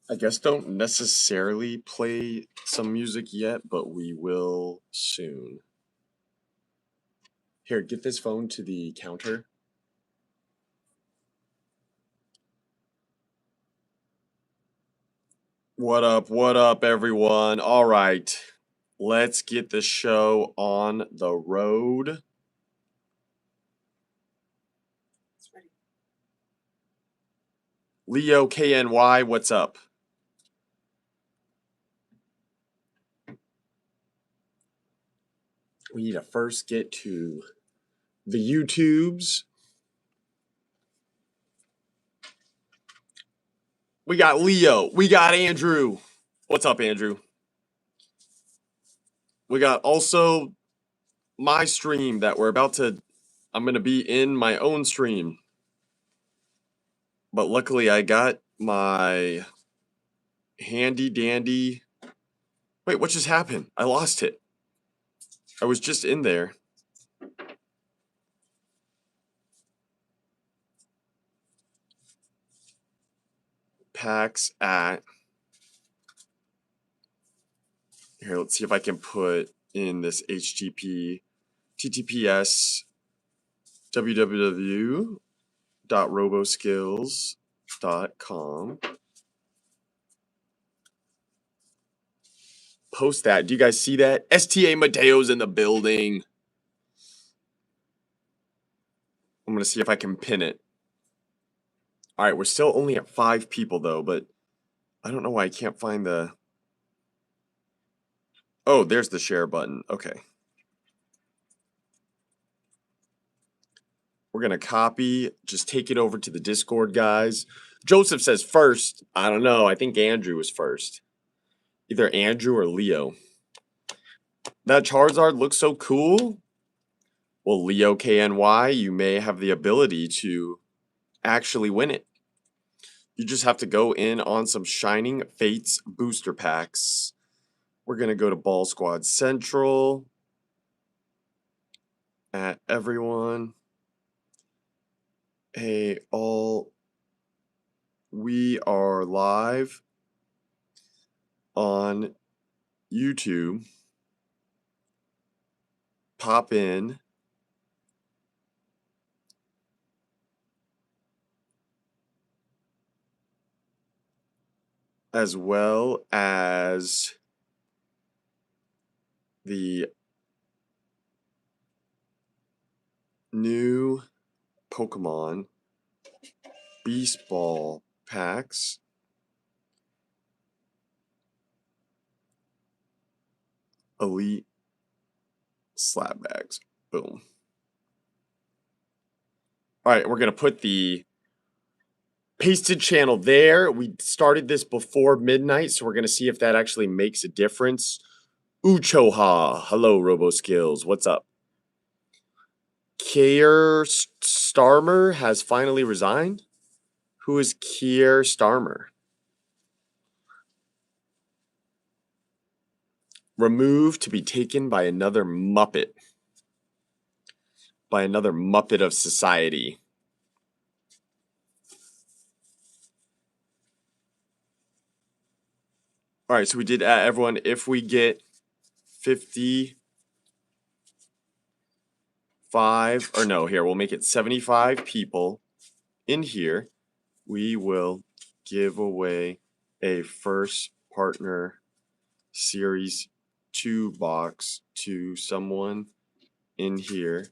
I guess don't necessarily play some music yet, but we will soon. Here, get this phone to the counter. What up, everyone? All right, let's get the show on the road. Leo KNY, what's up? We need to first get to the YouTubes. We got Leo. We got Andrew. What's up, Andrew? We got also my stream that I'm going to be in my own stream. But luckily I got my handy dandy. Wait, what just happened? I lost it. I was just in there. Packs at. Here, let's see if I can put in this TTPS www.roboskills.com. Post that. Do you guys see that? STA Mateo's in the building. I'm going to see if I can pin it. All right, we're still only at 5 people, though, but I don't know why I can't find the... Oh, there's the share button. Okay. We're going to copy, just take it over to the Discord, guys. Joseph says first. I don't know. I think Andrew was first. Either Andrew or Leo. That Charizard looks so cool. Well, Leo KNY, you may have the ability to actually win it. You just have to go in on some Shining Fates booster packs. We're going to go to Ball Squad Central. At everyone. Hey, all. We are live on YouTube. Pop in. As well as the new Pokemon Beast Ball packs. Elite slab bags. Boom. All right, we're going to put the pasted channel there. We started this before midnight, so we're going to see if that actually makes a difference. Uchoha. Hello, RoboSkills. What's up? Kier Starmer has finally resigned. Who is Kier Starmer? Removed to be taken by another Muppet. By another Muppet of society. All right, so we did everyone. If we get 55, or no, here, we'll make it 75 people in here. We will give away a first partner series 2 box to someone in here.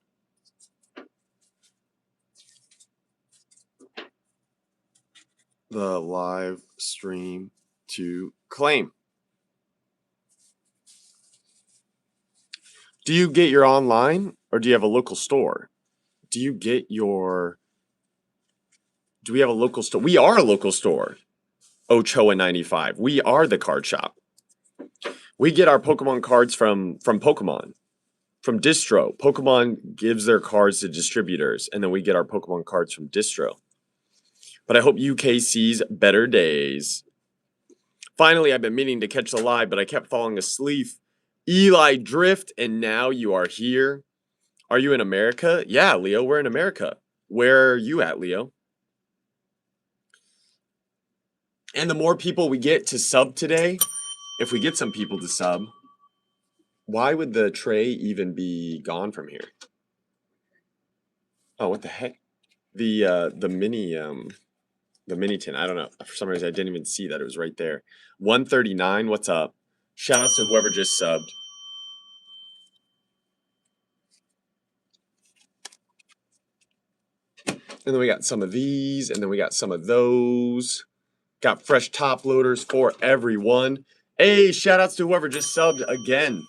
The live stream to claim. Do you get your online or do you have a local store? Do we have a local store? We are a local store. Ochoa 95. We are the card shop. We get our Pokemon cards from Pokemon. From Distro. Pokemon gives their cards to distributors, and then we get our Pokemon cards from Distro. But I hope UK sees better days. Finally, I've been meaning to catch the live, but I kept falling asleep. Eli Drift, and now you are here. Are you in America? Yeah, Leo, we're in America. Where are you at, Leo? And the more people we get to sub today, if we get some people to sub, why would the tray even be gone from here? Oh, what the heck? The mini tin. I don't know. For some reason I didn't even see that it was right there. 139, what's up? Shout out to whoever just subbed. And then we got some of these, and then we got some of those. Got fresh top loaders for everyone. Hey, shout outs to whoever just subbed again.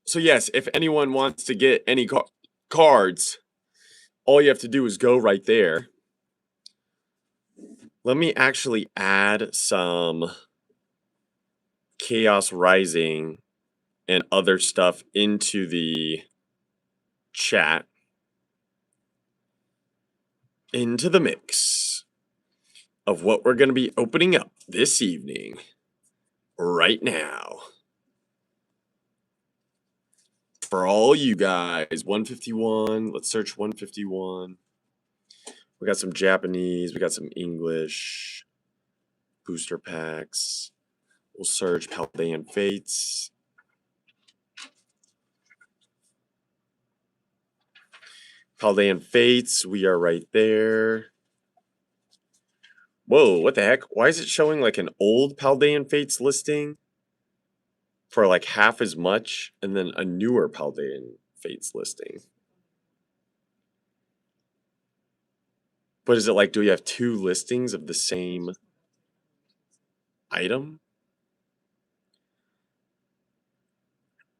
So yes, if anyone wants to get any cards, all you have to do is go right there. Let me actually add some Chaos Rising and other stuff into the chat, into the mix of what we're going to be opening up this evening, right now. For all you guys, 151, let's search 151. We got some Japanese, we got some English, booster packs. We'll search Paldean Fates. Paldean Fates, we are right there. Whoa, what the heck? Why is it showing like an old Paldean Fates listing for like half as much and then a newer Paldean Fates listing? But is it like, do we have two listings of the same item?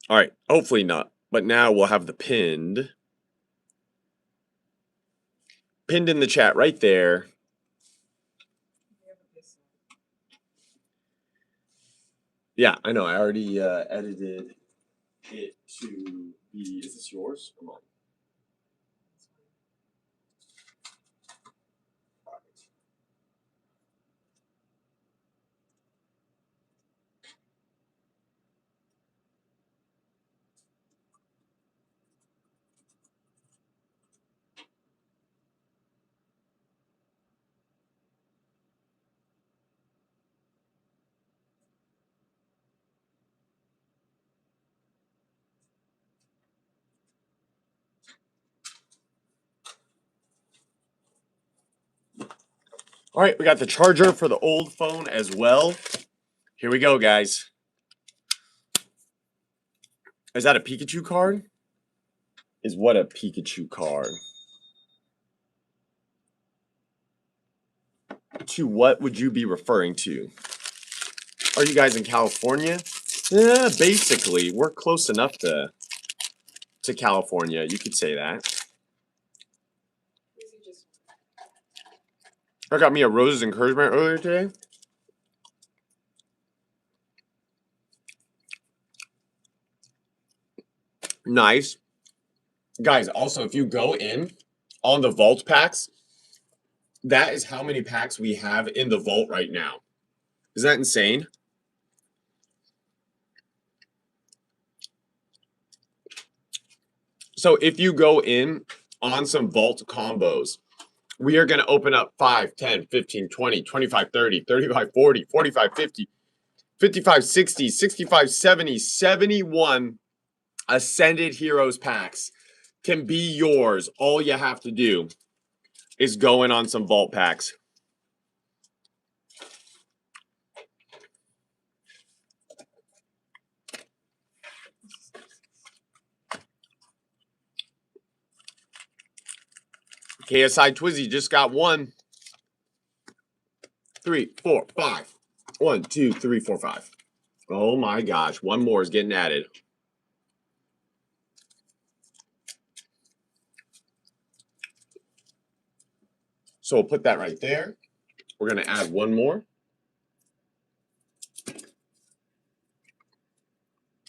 All right, hopefully not. But now we'll have the pinned in the chat right there. Yeah, I know. I already edited it to be. Is this yours? Come on. All right, we got the charger for the old phone as well. Here we go, guys. Is that a Pikachu card? Is what a Pikachu card? To what would you be referring to? Are you guys in California? Yeah, basically, we're close enough to California. You could say that. I got me a Rose's Encouragement earlier today. Nice. Guys, also, if you go in on the vault packs, that is how many packs we have in the vault right now. Is that insane? So if you go in on some vault combos, we are going to open up 5, 10, 15, 20, 25, 30, 35, 40, 45, 50, 55, 60, 65, 70, 71 Ascended Heroes packs can be yours. All you have to do is go in on some vault packs. KSI Twizzy just got one. 3, 4, 5. 1, 2, 3, 4, 5. Oh my gosh, one more is getting added. So we'll put that right there. We're going to add one more.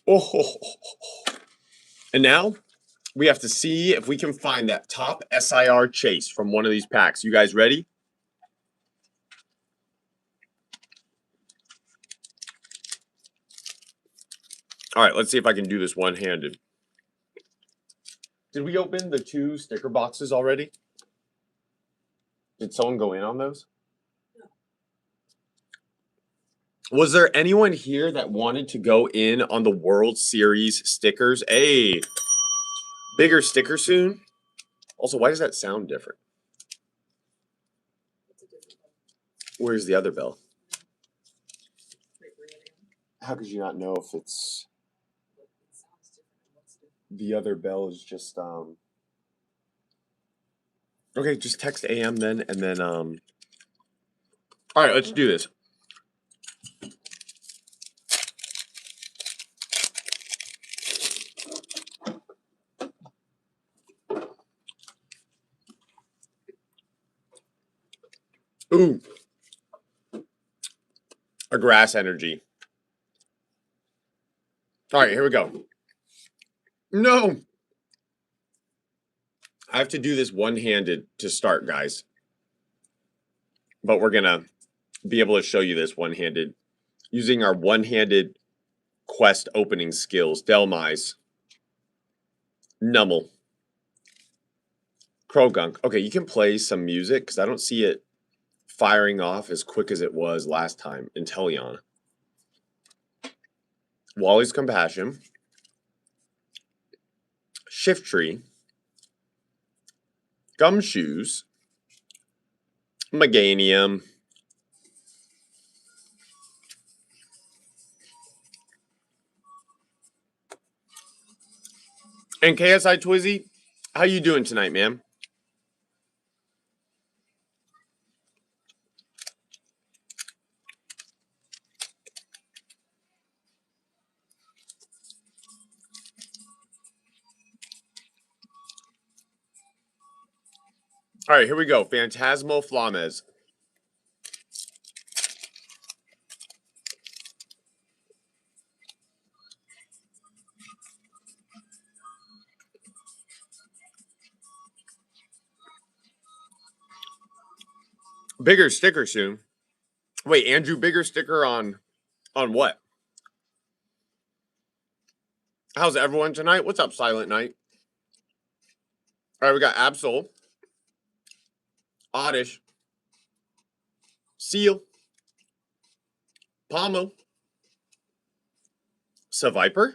Oh, and now we have to see if we can find that top SIR chase from one of these packs. You guys ready? All right, let's see if I can do this one-handed. Did we open the 2 sticker boxes already? Did someone go in on those? Was there anyone here that wanted to go in on the World Series stickers? Hey, bigger sticker soon. Also, why does that sound different? Where's the other bell? How could you not know if it's the other bell is just okay, just text AM then and then all right, let's do this. Ooh. A grass energy. All right, here we go. No. I have to do this one-handed to start, guys. But we're going to be able to show you this one-handed using our one-handed quest opening skills. Delmise. Nummel. Krogunk. Okay, you can play some music because I don't see it firing off as quick as it was last time. Inteleon. Wally's Compassion. Shiftry. Gumshoes. Meganium. And KSI Twizzy, how you doing tonight, man? All right, here we go. Phantasmal Flames. Bigger sticker soon. Wait, Andrew, bigger sticker on what? How's everyone tonight? What's up, Silent Night? All right, we got Absol, Oddish, Seal, Pommel, Seviper,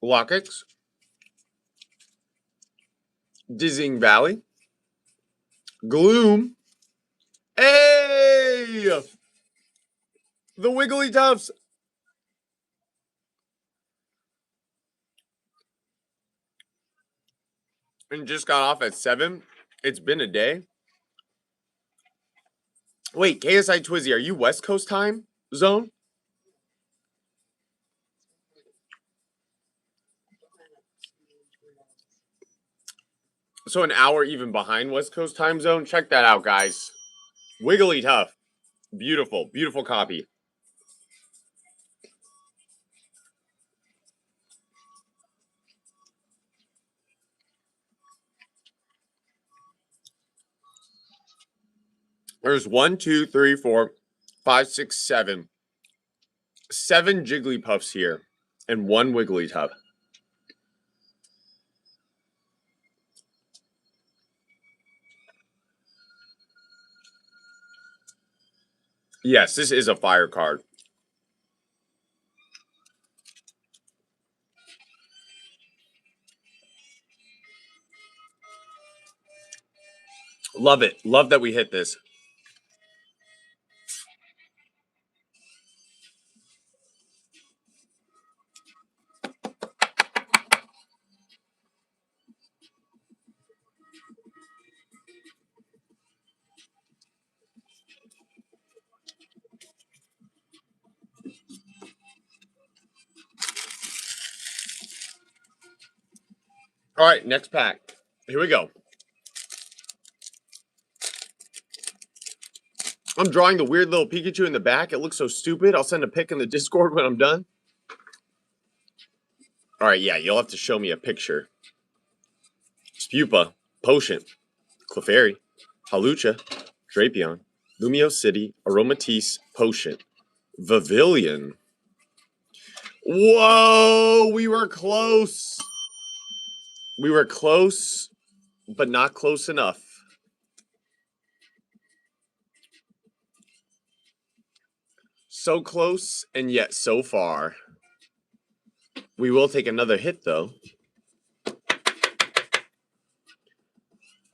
Lockix, Dizzying Valley, Gloom. Hey! The Wiggly Tufts. And just got off at 7. It's been a day. Wait, KSI Twizzy, are you West Coast time zone? So an hour even behind West Coast time zone? Check that out, guys. Wiggly Tough. Beautiful, beautiful copy. There's 1, 2, 3, 4, 5, 6, 7. 7 Jigglypuffs here and 1 Wigglytuff. Yes, this is a fire card. Love it. Love that we hit this. All right, next pack. Here we go. I'm drawing the weird little Pikachu in the back. It looks so stupid. I'll send a pic in the Discord when I'm done. All right, yeah, you'll have to show me a picture. Spupa, Potion, Clefairy, Halucha, Drapion, Lumio City, Aromatisse, Potion, Vivillon. Whoa, we were close. We were close, but not close enough. So close and yet so far. We will take another hit though.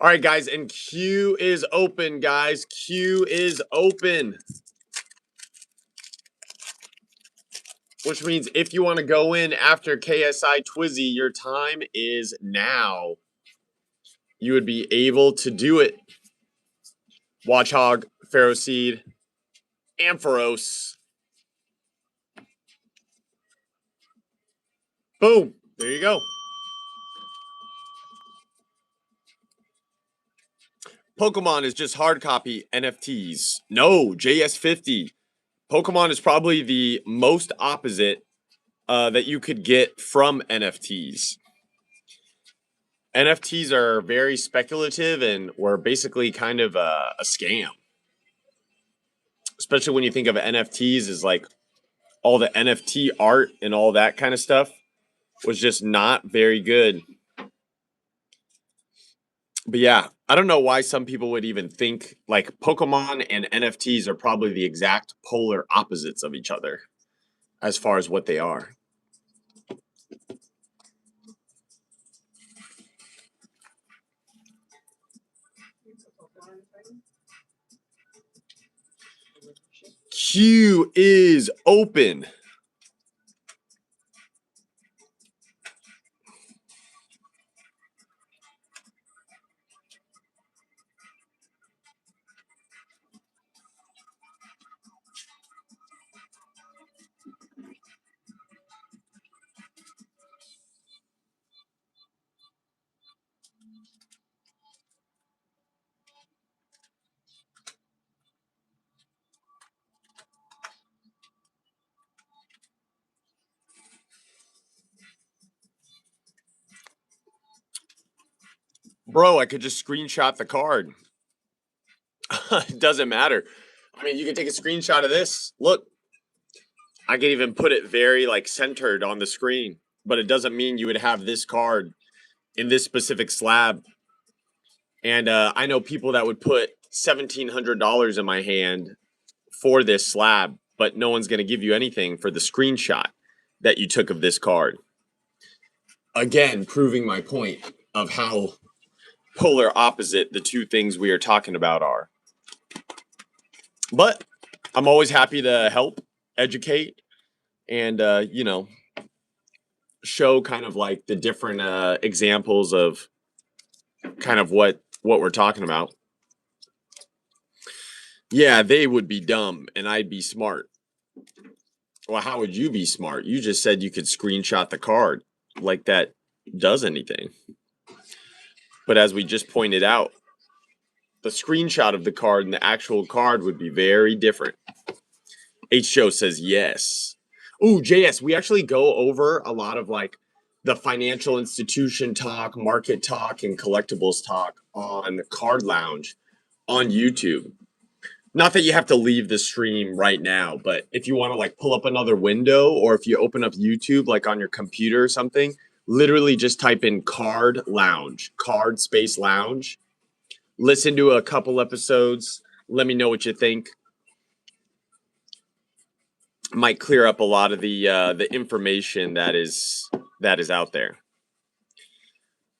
All right, guys, and Q is open, guys. Q is open. Which means if you want to go in after KSI Twizzy, your time is now. You would be able to do it. Watchhog, Pharaoh Seed, Ampharos. Boom. There you go. Pokemon is just hard copy NFTs. No, JS50. Pokemon is probably the most opposite that you could get from NFTs. NFTs are very speculative and were basically kind of a scam. Especially when you think of NFTs as like all the NFT art and all that kind of stuff was just not very good. But yeah, I don't know why some people would even think like Pokemon and NFTs are probably the exact polar opposites of each other as far as what they are. Q is open. Bro, I could just screenshot the card. It doesn't matter. I mean, you can take a screenshot of this. Look, I can even put it very like centered on the screen, but it doesn't mean you would have this card in this specific slab. And I know people that would put $1,700 in my hand for this slab, but no one's going to give you anything for the screenshot that you took of this card. Again, proving my point of how polar opposite the two things we are talking about are. But I'm always happy to help, educate, and you know, show kind of like the different examples of kind of what we're talking about. Yeah, they would be dumb and I'd be smart. Well, how would you be smart? You just said you could screenshot the card. Like that does anything. But as we just pointed out, the screenshot of the card and the actual card would be very different. H. Joe says yes. Ooh, JS, we actually go over a lot of like the financial institution talk, market talk, and collectibles talk on Card Lounge on YouTube. Not that you have to leave the stream right now, but if you want to like pull up another window or if you open up YouTube like on your computer or something, literally just type in Card Lounge, Card Space Lounge. Listen to a couple episodes. Let me know what you think. Might clear up a lot of the information that is out there.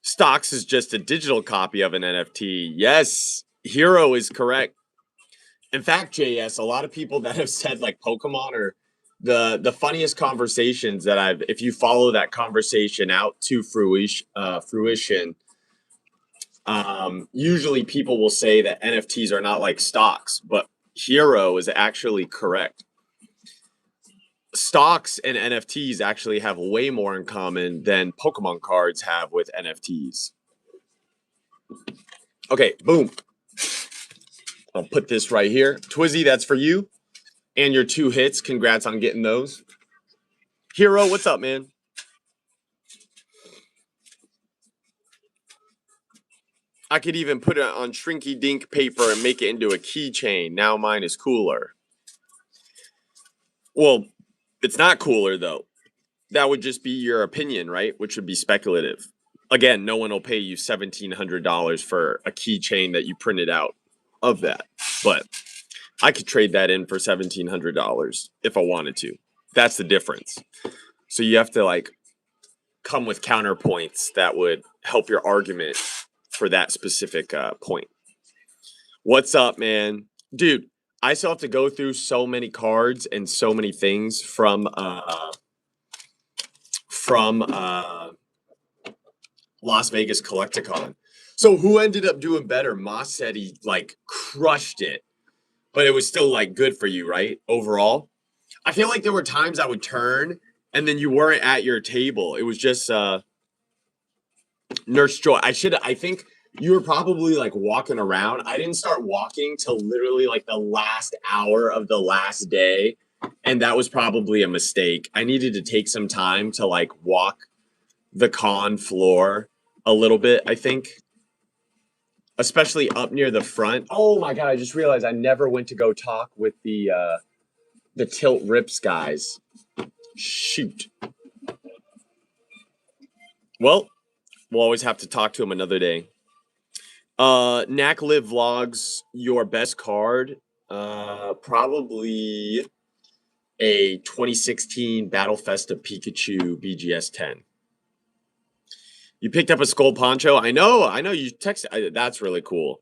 Stocks is just a digital copy of an NFT. Yes, Hero is correct. In fact, JS, a lot of people that have said like Pokemon are the funniest conversations that I've. If you follow that conversation out to fruition, usually people will say that NFTs are not like stocks, but Hero is actually correct. Stocks and NFTs actually have way more in common than Pokemon cards have with NFTs. Okay, boom. I'll put this right here. Twizzy, that's for you. And your 2 hits. Congrats on getting those. Hero, what's up, man? I could even put it on shrinky dink paper and make it into a keychain. Now mine is cooler. Well, it's not cooler though. That would just be your opinion, right? Which would be speculative. Again, no one will pay you $1,700 for a keychain that you printed out of that. But I could trade that in for $1,700 if I wanted to. That's the difference. So you have to like come with counterpoints that would help your argument for that specific point. What's up, man? Dude, I still have to go through so many cards and so many things from Las Vegas Collecticon. So who ended up doing better? Moss said he like crushed it, but it was still like good for you, right? Overall. I feel like there were times I would turn and then you weren't at your table. It was just Nurse Joy. I think you were probably like walking around. I didn't start walking till literally like the last hour of the last day. And that was probably a mistake. I needed to take some time to like walk the con floor a little bit, I think. Especially up near the front. Oh my god, I just realized I never went to go talk with the Tilt Rips guys. Shoot. Well, we'll always have to talk to him another day. Knack Live Vlogs, your best card. Probably a 2016 Battle Festa Pikachu BGS 10. You picked up a skull poncho. I know you texted. That's really cool.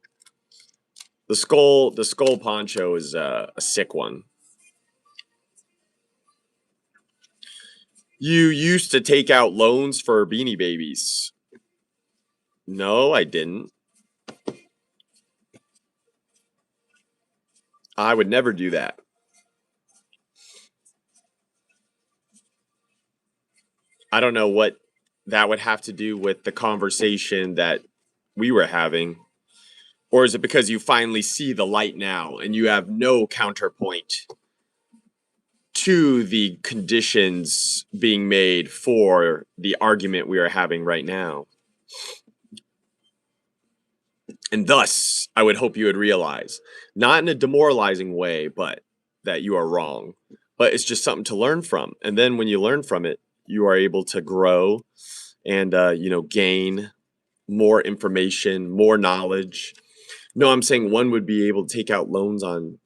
The skull poncho is a sick one. You used to take out loans for Beanie Babies. No, I didn't. I would never do that. I don't know what that would have to do with the conversation that we were having. Or is it because you finally see the light now and you have no counterpoint to the conditions being made for the argument we are having right now? And thus, I would hope you would realize, not in a demoralizing way, but that you are wrong. But it's just something to learn from. And then when you learn from it, you are able to grow and, gain more information, more knowledge. No, I'm saying one would be able to take out loans on.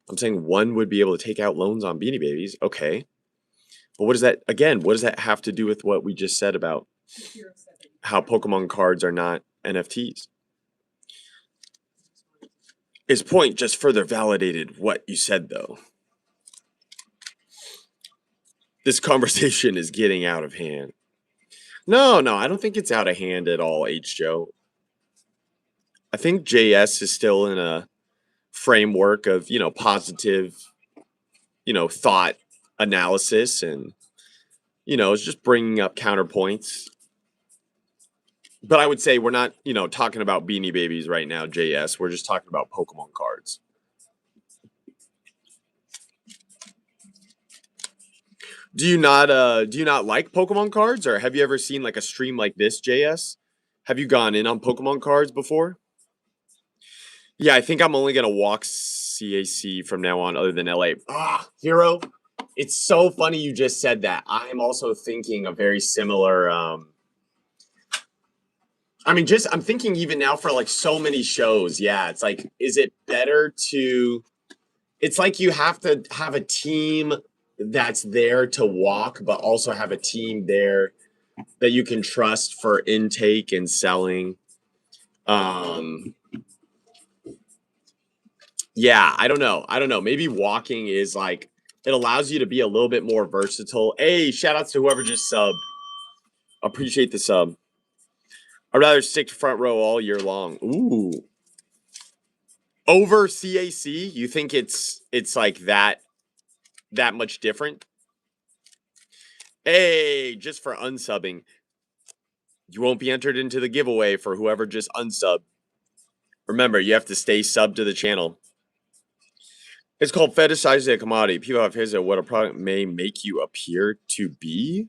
I'm saying one would be able to take out loans on Beanie Babies. Okay. But what does that have to do with what we just said about how Pokemon cards are not NFTs? His point just further validated what you said, though. This conversation is getting out of hand. No, I don't think it's out of hand at all, H. Joe. I think JS is still in a framework of, positive, thought analysis and, it's just bringing up counterpoints. But I would say we're not, talking about Beanie Babies right now, JS. We're just talking about Pokemon cards. Do you not like Pokemon cards, or have you ever seen like a stream like this, JS? Have you gone in on Pokemon cards before? Yeah, I think I'm only gonna walk CAC from now on, other than LA. Hero, it's so funny you just said that. I'm also thinking a very similar. I'm thinking even now for like so many shows. Yeah, it's like, is it better to? It's like you have to have a team that's there to walk, but also have a team there that you can trust for intake and selling. Yeah, I don't know. Maybe walking is like, it allows you to be a little bit more versatile. Hey, shout outs to whoever just subbed. Appreciate the sub. I'd rather stick to front row all year long. Ooh. Over CAC, you think it's like that much different? Hey, just for unsubbing. You won't be entered into the giveaway for whoever just unsubbed. Remember, you have to stay subbed to the channel. It's called fetishizing a commodity. People have heard of what a product may make you appear to be.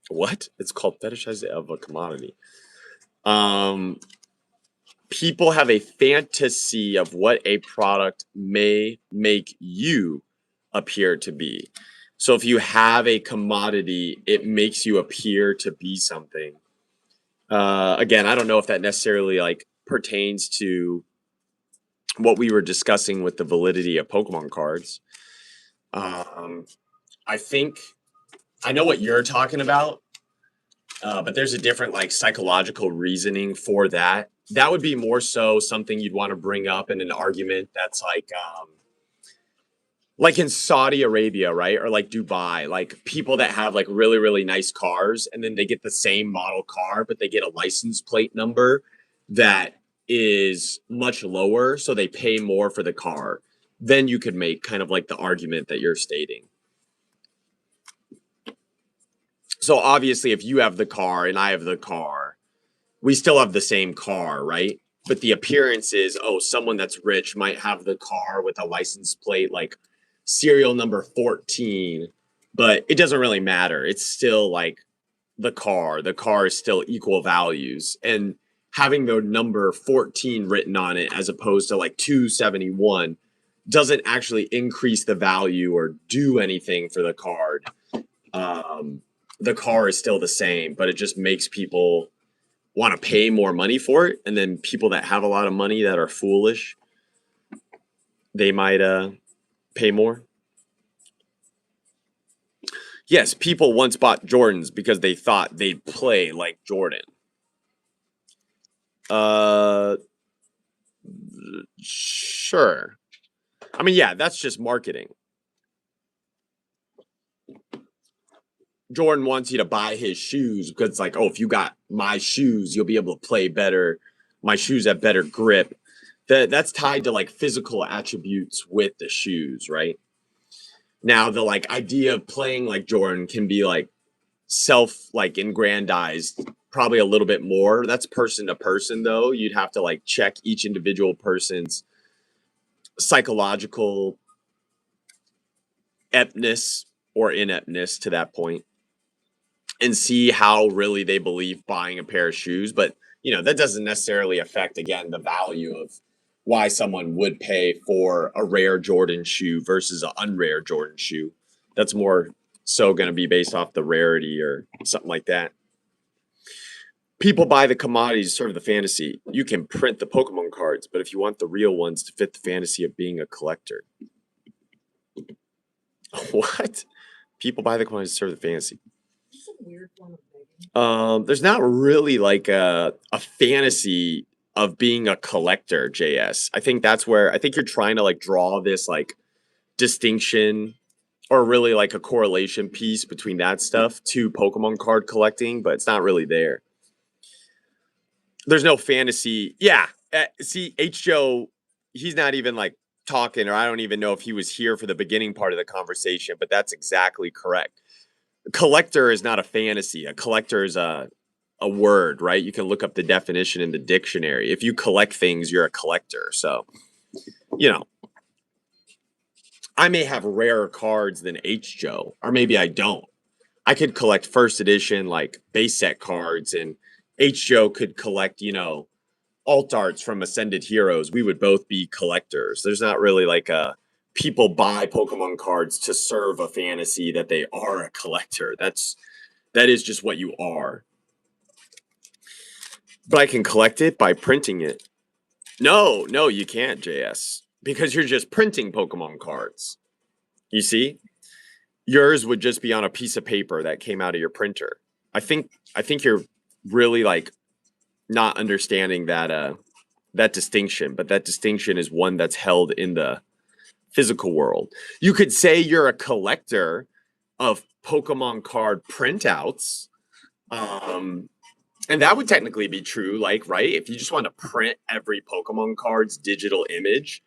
What? It's called fetishizing of a commodity. People have a fantasy of what a product may make you appear to be. So if you have a commodity, it makes you appear to be something. Again, I don't know if that necessarily like pertains to what we were discussing with the validity of Pokemon cards. I think I know what you're talking about, but there's a different like psychological reasoning for that. That would be more so something you'd want to bring up in an argument that's like in Saudi Arabia, right? Or like Dubai, like people that have like really, really nice cars and then they get the same model car, but they get a license plate number that is much lower. So they pay more for the car. Then you could make kind of like the argument that you're stating. So obviously, if you have the car and I have the car, we still have the same car, right? But the appearance is, oh, someone that's rich might have the car with a license plate like serial number 14, but it doesn't really matter. It's still like the car. The car is still equal values. And having the number 14 written on it as opposed to like 271 doesn't actually increase the value or do anything for the card. The car is still the same, but it just makes people want to pay more money for it. And then people that have a lot of money that are foolish, they might pay more. Yes, people once bought Jordans because they thought they'd play like Jordan. Uh, sure. I mean, yeah, that's just marketing. Jordan wants you to buy his shoes because it's like, oh, if you got my shoes, you'll be able to play better. My shoes have better grip. That's tied to like physical attributes with the shoes, right? Now the like idea of playing like Jordan can be like self like aggrandized probably a little bit more. That's person to person though. You'd have to like check each individual person's psychological eptness or ineptness to that point and see how really they believe buying a pair of shoes. But you know, that doesn't necessarily affect again the value of why someone would pay for a rare Jordan shoe versus an unrare Jordan shoe. That's more so going to be based off the rarity or something like that. People buy the commodities to serve the fantasy. You can print the Pokemon cards, but if you want the real ones to fit the fantasy of being a collector. What? People buy the commodities to serve the fantasy. There's not really like a fantasy of being a collector, JS. I think that's where I think you're trying to like draw this like distinction or really like a correlation piece between that stuff to Pokemon card collecting, but it's not really there. There's no fantasy. Yeah. See, H. Joe, he's not even like talking, or I don't even know if he was here for the beginning part of the conversation, but that's exactly correct. Collector is not a fantasy. A collector is a word, right? You can look up the definition in the dictionary. If you collect things, you're a collector. So, you know, I may have rarer cards than H. Joe, or maybe I don't. I could collect first edition, like base set cards, and H. Joe could collect, you know, alt arts from Ascended Heroes. We would both be collectors. There's not really like a people buy Pokemon cards to serve a fantasy that they are a collector. That is just what you are. But I can collect it by printing it. No, no, you can't, JS, because you're just printing Pokemon cards. You see? Yours would just be on a piece of paper that came out of your printer. I think you're really like not understanding that distinction, but that distinction is one that's held in the physical world. You could say you're a collector of Pokemon card printouts. And that would technically be true, like, right? If you just want to print every Pokemon card's digital image,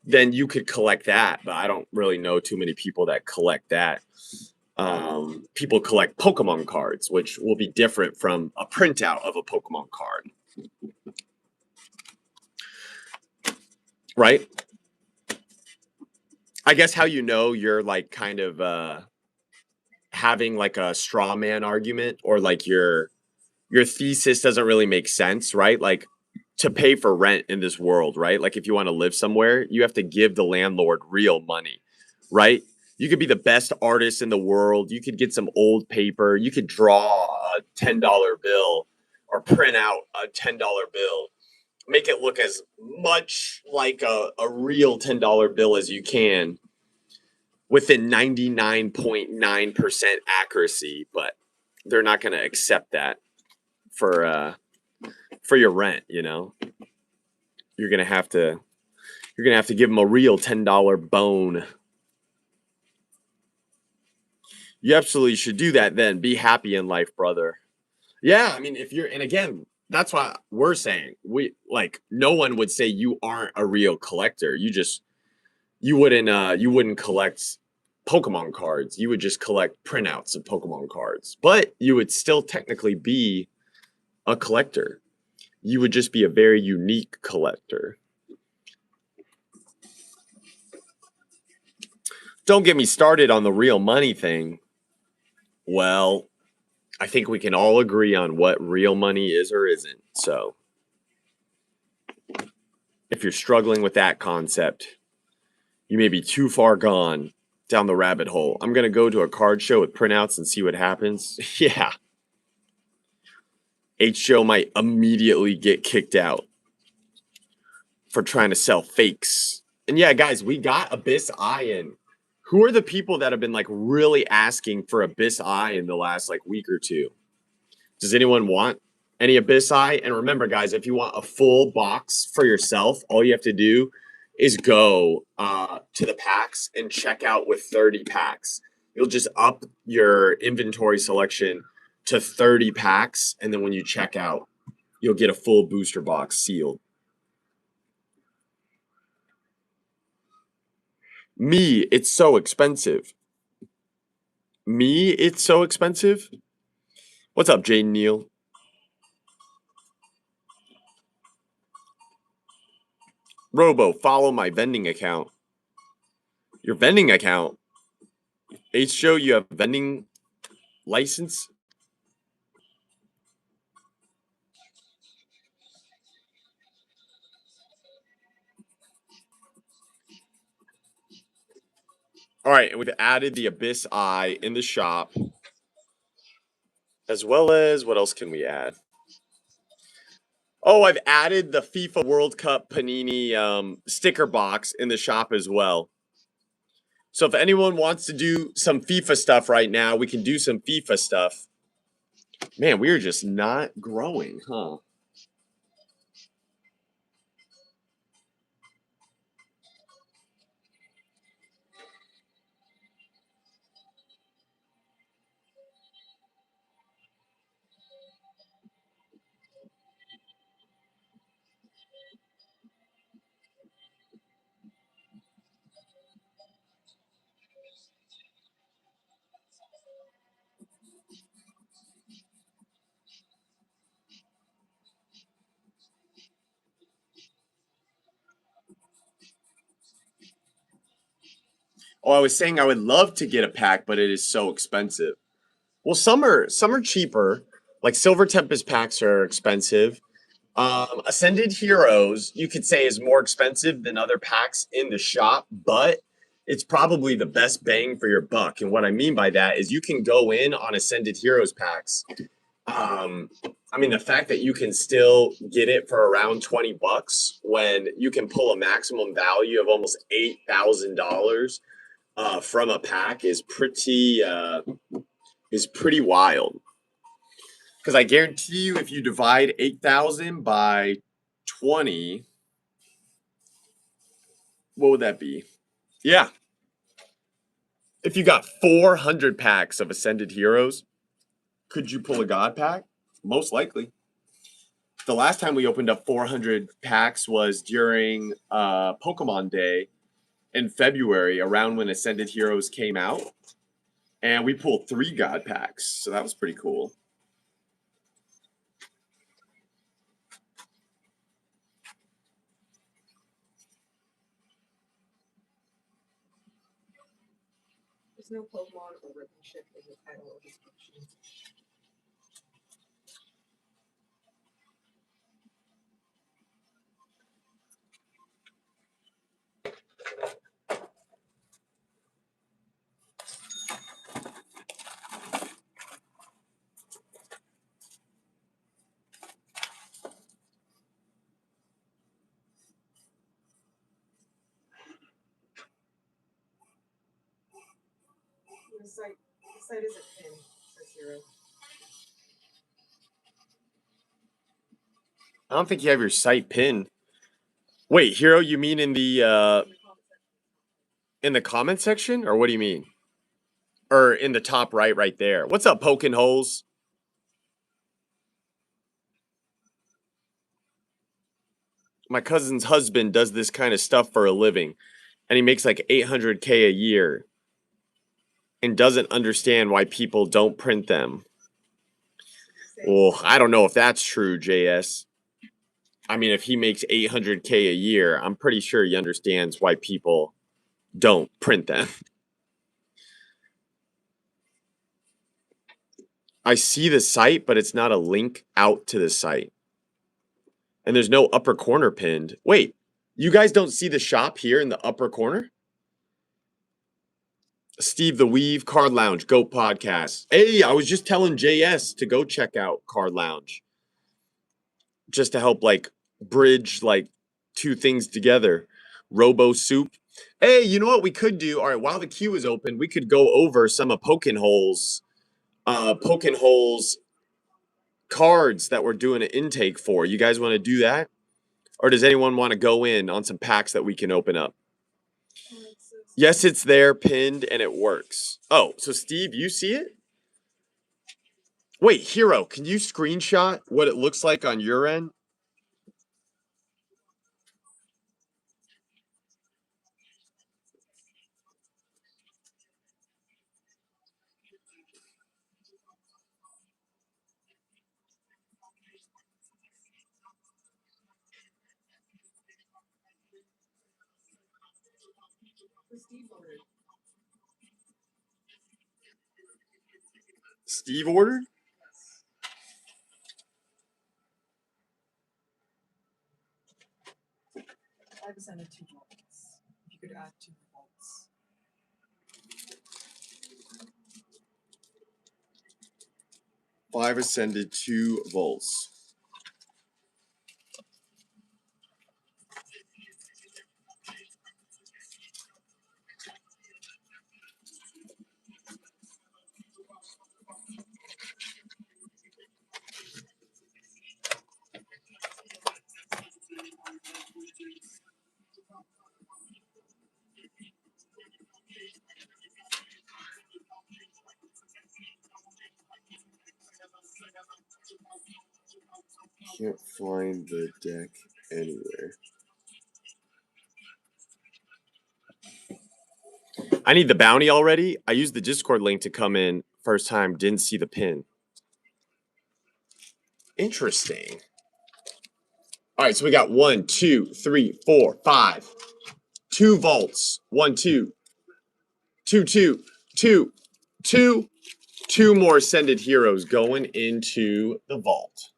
then you could collect that. But I don't really know too many people that collect that. People collect Pokemon cards, which will be different from a printout of a Pokemon card. Right? I guess how you know you're like kind of having like a straw man argument or like your thesis doesn't really make sense, right? Like to pay for rent in this world, right? Like if you want to live somewhere, you have to give the landlord real money, right? You could be the best artist in the world. You could get some old paper. You could draw a $10 bill or print out a $10 bill. make it look as much like a real $10 bill as you can within 99.9% accuracy, but they're not going to accept that for your rent, you know. You're going to have to give them a real $10 bone. You absolutely should do that then. Be happy in life, brother. Yeah, I mean, if you're, and again, that's what we're saying. We like no one would say you aren't a real collector. You wouldn't collect Pokemon cards. You would just collect printouts of Pokemon cards. But you would still technically be a collector. You would just be a very unique collector. Don't get me started on the real money thing. Well, I think we can all agree on what real money is or isn't. So, if you're struggling with that concept, you may be too far gone down the rabbit hole. I'm going to go to a card show with printouts and see what happens. Yeah. H-Show might immediately get kicked out for trying to sell fakes. And yeah, guys, we got Abyss Eye in. Who are the people that have been like really asking for Abyss Eye in the last like week or two? Does anyone want any Abyss Eye? And remember, guys, if you want a full box for yourself, all you have to do is go to the packs and check out with 30 packs. You'll just up your inventory selection to 30 packs. And then when you check out, you'll get a full booster box sealed. Me, it's so expensive. Me, it's so expensive. What's up, Jane Neal? Robo, follow my vending account. Your vending account? H-Show, you have vending license? All right, and we've added the Abyss Eye in the shop, as well as what else can we add? Oh, I've added the FIFA World Cup Panini sticker box in the shop as well. So if anyone wants to do some FIFA stuff right now, we can do some FIFA stuff. Man, we're just not growing, huh? Oh, I was saying I would love to get a pack, but it is so expensive. Well, some are cheaper. Like Silver Tempest packs are expensive. Ascended Heroes, you could say, is more expensive than other packs in the shop, but it's probably the best bang for your buck. And what I mean by that is you can go in on Ascended Heroes packs. Um, I mean, the fact that you can still get it for around $20 when you can pull a maximum value of almost $8,000 from a pack is pretty wild. Because I guarantee you, if you divide 8,000 by 20, what would that be? Yeah. If you got 400 packs of Ascended Heroes, could you pull a God pack? Most likely. The last time we opened up 400 packs was during Pokemon Day in February, around when Ascended Heroes came out. And we pulled 3 God packs. So that was pretty cool. There's no Pokemon or ship in the title or description. site isn't pinned. It says 0. I don't think you have your site pinned. Wait, Hero, you mean in the comment section, or what do you mean? Or in the top right there? What's up, poking holes? My cousin's husband does this kind of stuff for a living, and he makes like 800K a year, and doesn't understand why people don't print them. Well, I don't know if that's true, JS. I mean, if he makes 800K a year, I'm pretty sure he understands why people don't print them. I see the site, but it's not a link out to the site. And there's no upper corner pinned. Wait, you guys don't see the shop here in the upper corner? Steve the Weave, Card Lounge, Goat Podcast. Hey, I was just telling JS to go check out Card Lounge. Just to help like bridge like two things together. Robo Soup. Hey, you know what we could do? All right, while the queue is open, we could go over some of Poking Holes cards that we're doing an intake for. You guys want to do that? Or does anyone want to go in on some packs that we can open up? Yes, it's there, pinned, and it works. Oh, so Steve, you see it? Wait, Hero, can you screenshot what it looks like on your end? Steve ordered? I decided 2 volts. If you could add 2 volts. Five ascended 2 volts. Can't find the deck anywhere. I need the bounty already. I used the Discord link to come in first time, didn't see the pin. Interesting. All right, so we got 1, 2, 3, 4, 5. 2 volts. 1, 2. 2, 2, 2, 2. 2 more ascended heroes going into the vault.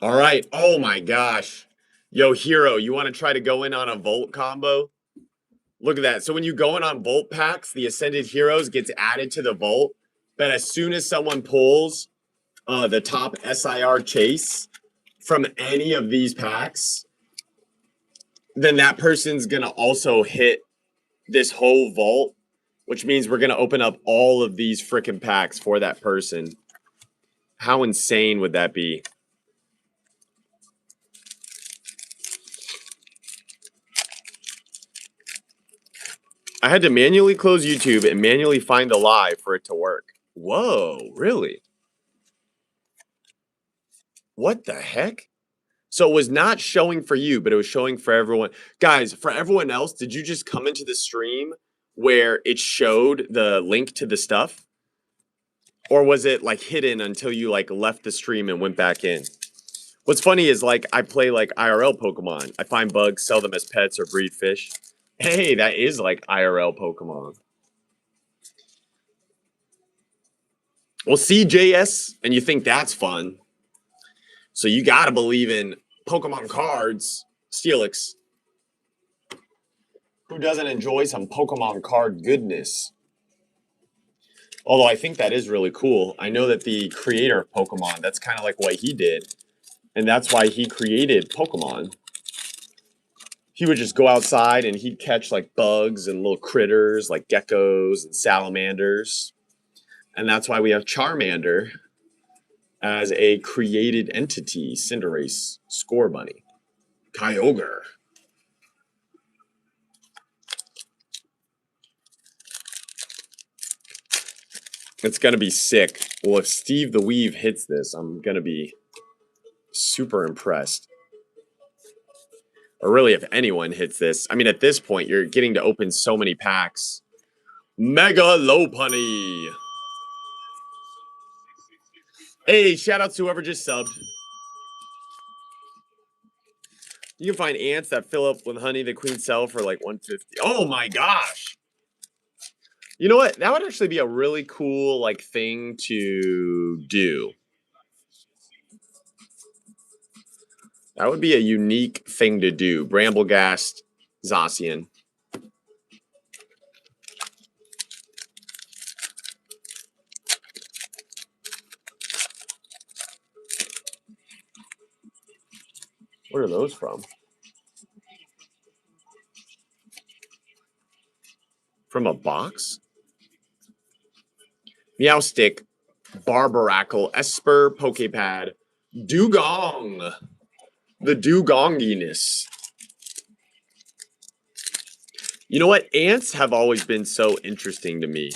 All right. Oh my gosh. Yo, Hero, you want to try to go in on a Volt combo? Look at that. So when you go in on Volt packs, the Ascended Heroes gets added to the Volt. But as soon as someone pulls the top SIR chase from any of these packs, then that person's going to also hit this whole Vault, which means we're going to open up all of these freaking packs for that person. How insane would that be? I had to manually close YouTube and manually find the live for it to work. Whoa, really? What the heck? So it was not showing for you, but it was showing for everyone. Guys, for everyone else, did you just come into the stream where it showed the link to the stuff? Or was it like hidden until you like left the stream and went back in? What's funny is like I play like IRL Pokemon. I find bugs, sell them as pets, or breed fish. Hey, that is like IRL Pokemon. Well, CJS, and you think that's fun. So you gotta believe in Pokemon cards. Steelix. Who doesn't enjoy some Pokemon card goodness? Although I think that is really cool. I know that the creator of Pokemon, that's kind of like what he did. And that's why he created Pokemon. He would just go outside and he'd catch like bugs and little critters like geckos and salamanders. And that's why we have Charmander as a created entity, Cinderace, Score Bunny, Kyogre. It's gonna be sick. Well, if Steve the Weave hits this, I'm gonna be super impressed. Or really, if anyone hits this. I mean, at this point, you're getting to open so many packs. Mega Lopunny. Hey, shout out to whoever just subbed. You can find ants that fill up with honey the queen sell for like 150. Oh my gosh. You know what? That would actually be a really cool like thing to do. That would be a unique thing to do. Bramblegast, Zacian. Where are those from? From a box? Meowstick, Barbarackle, Esper, Pokepad, Dugong. The Dugonginess. You know what? Ants have always been so interesting to me.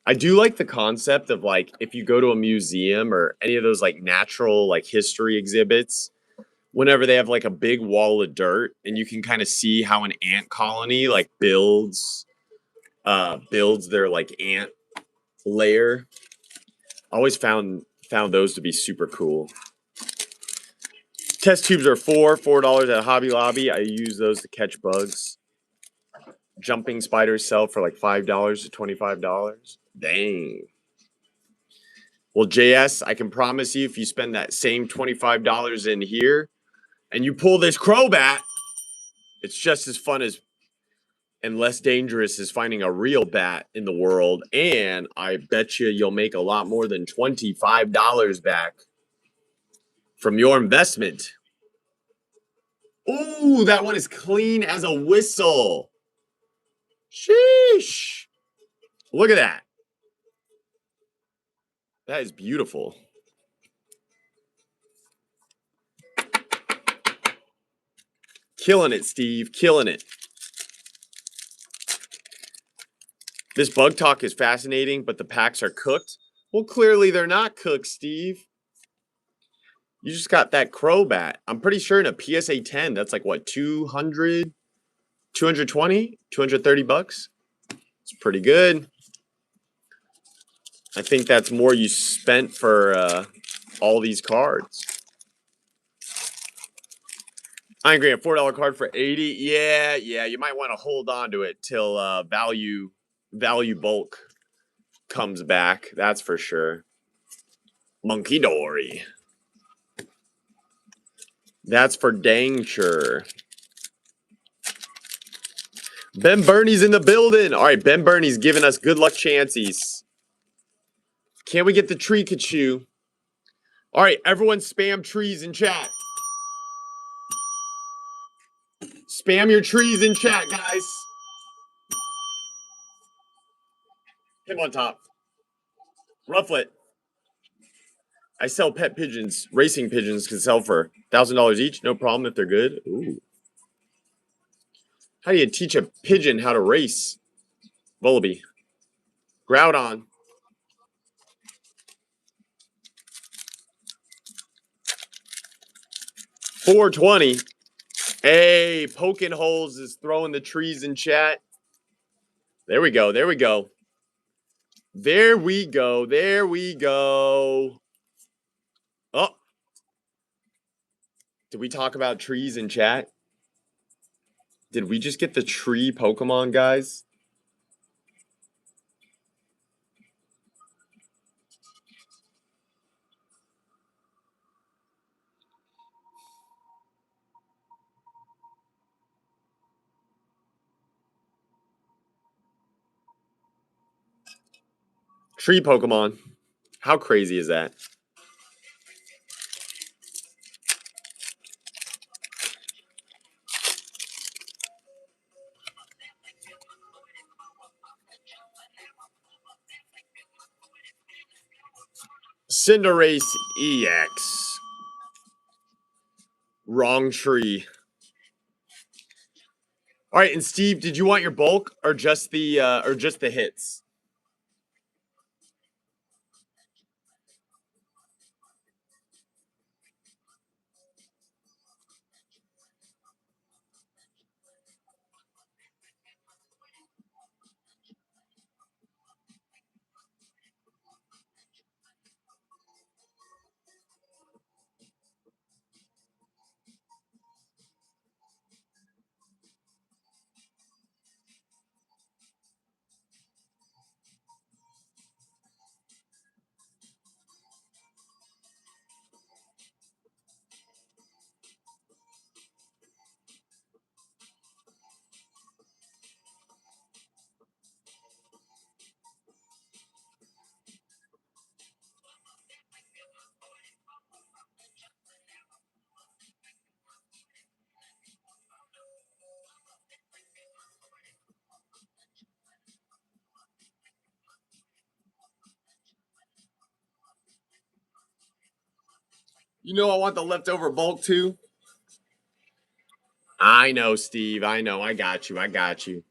I do like the concept of like if you go to a museum or any of those like natural like history exhibits, whenever they have like a big wall of dirt and you can kind of see how an ant colony like builds their like ant layer. I always found those to be super cool. Test tubes are $4 at Hobby Lobby. I use those to catch bugs. Jumping spiders sell for like $5 to $25. Dang. Well, JS, I can promise you if you spend that same $25 in here and you pull this Crobat, it's just as fun as and less dangerous as finding a real bat in the world. And I bet you'll make a lot more than $25 back from your investment. Ooh, that one is clean as a whistle. Sheesh. Look at that. That is beautiful. Killing it, Steve. Killing it. This bug talk is fascinating, but the packs are cooked. Well, clearly they're not cooked, Steve. You just got that Crobat. I'm pretty sure in a PSA 10, that's like what, 200, 220, 230 bucks? It's pretty good. I think that's more you spent for all these cards. Iron Grant, $4 card for 80. Yeah, you might want to hold on to it till value bulk comes back. That's for sure. Monkey Dory. That's for dang sure. Ben Burney's in the building. All right, Ben Burney's giving us good luck chances. Can we get the Tree-Kachu? All right, everyone spam trees in chat. Spam your trees in chat, guys. Him on top. Rufflet. I sell pet pigeons. Racing pigeons can sell for $1,000 each. No problem if they're good. Ooh. How do you teach a pigeon how to race? Vullaby. Groudon. $4.20. Hey, Poking Holes is throwing the trees in chat. There we go. There we go. There we go. There we go. Oh. Did we talk about trees in chat? Did we just get the tree Pokemon, guys? Tree Pokemon. How crazy is that? Cinderace EX. Wrong tree. All right, and Steve, did you want your bulk or just the hits? You know I want the leftover bulk too. I know, Steve. I know. I got you. I got you.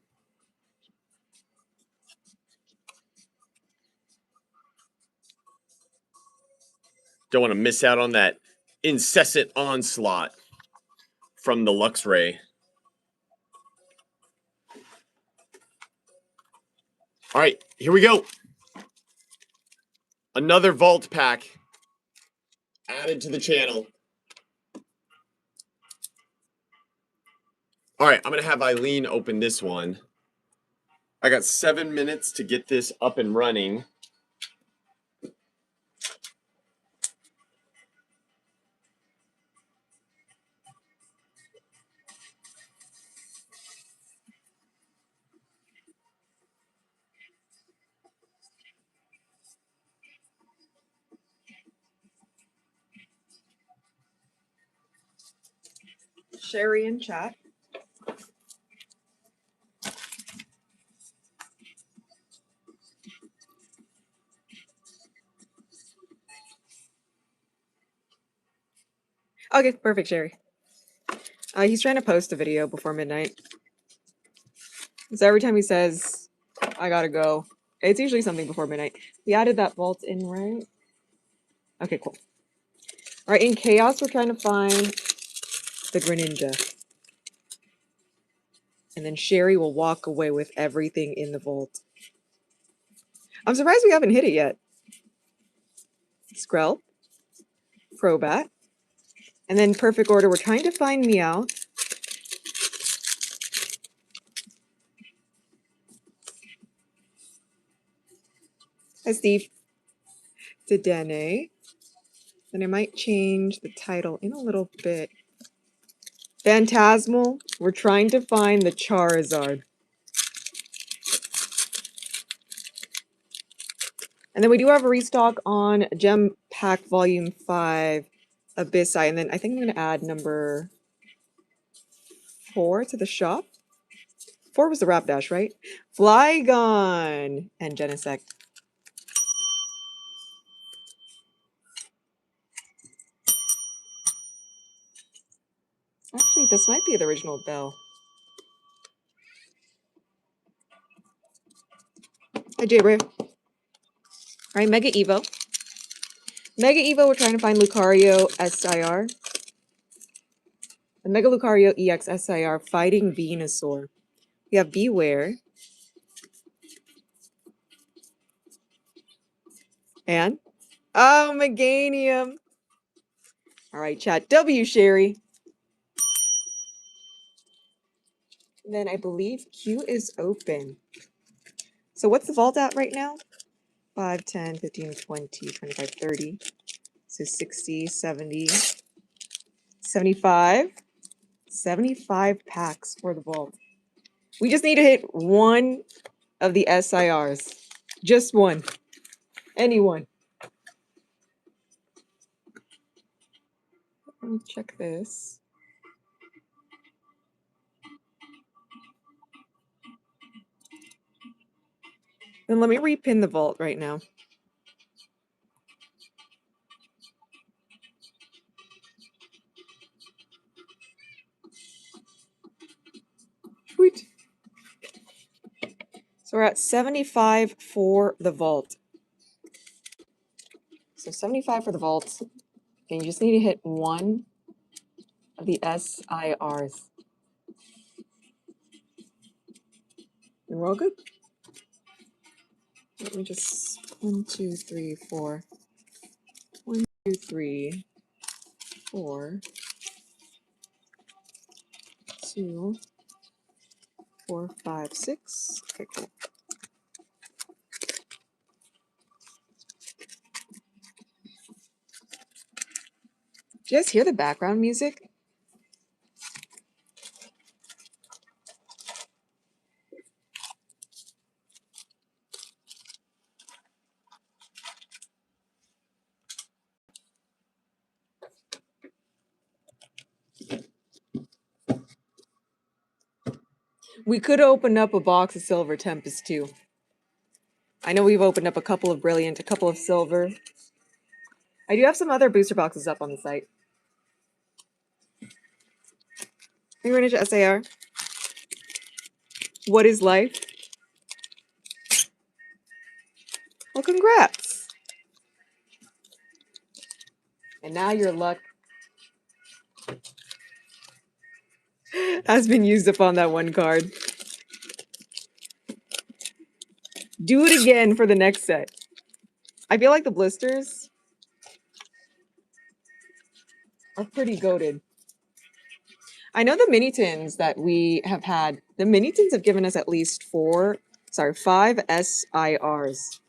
Don't want to miss out on that incessant onslaught from the Luxray. All right, here we go. Another vault pack added to the channel. All right, I'm going to have Eileen open this one. I got 7 minutes to get this up and running. Sherry in chat. Okay, perfect, Sherry. He's trying to post a video before midnight. So every time he says, I gotta go, it's usually something before midnight. We added that vault in, right? Okay, cool. All right, in Chaos, we're trying to find the Greninja. And then Sherry will walk away with everything in the vault. I'm surprised we haven't hit it yet. Skrell. Crobat. And then perfect order, we're trying to find Meowth. Hi, Steve. Dedenne. Then I might change the title in a little bit. Phantasmal. We're trying to find the Charizard. And then we do have a restock on Gem Pack Volume 5, Abyssai. And then I think I'm going to add number 4 to the shop. 4 was the Rapidash, right? Flygon and Genesect. Actually, this might be the original Bell. Hi, J-Brave. All right, Mega Evo. Mega Evo, we're trying to find Lucario SIR. The Mega Lucario EX SIR fighting Venusaur. We have Beware. And? Oh, Meganium. All right, chat. W, Sherry. And then I believe Q is open. So what's the vault at right now? 5, 10, 15, 20, 25, 30. So 60, 70, 75. 75 packs for the vault. We just need to hit one of the SIRs. Just one. Anyone. Let me check this. Then let me repin the vault right now. Sweet. So we're at 75 for the vault. So 75 for the vault. And you just need to hit one of the SIRs. And we're all good. Let me just 1, 2, 3, 4. 1, 2, 3, 4. 2, 4, 5, 6. Okay, cool. Do you guys hear the background music? We could open up a box of silver Tempest too. I know we've opened up a couple of brilliant, a couple of silver. I do have some other booster boxes up on the site. Hey, Renage SAR. What is life? Well, congrats. And now your luck has been used up on that one card. Do it again for the next set. I feel like the blisters are pretty goated. I know the mini tins that we have had, the mini tins have given us at least 5 SIRs.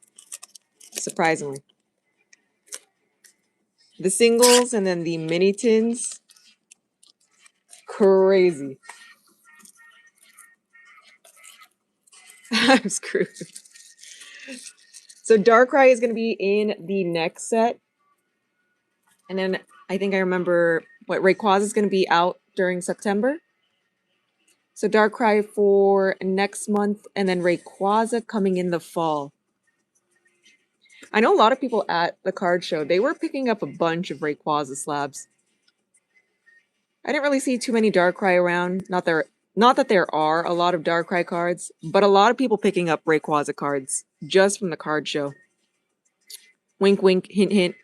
Surprisingly. The singles and then the mini tins. Crazy. I'm screwed. So Darkrai is going to be in the next set. And then I think I remember what Rayquaza is going to be out during September. So Darkrai for next month and then Rayquaza coming in the fall. I know a lot of people at the card show, they were picking up a bunch of Rayquaza slabs. I didn't really see too many Darkrai around. Not that there are a lot of Darkrai cards, but a lot of people picking up Rayquaza cards just from the card show. Wink, wink, hint, hint.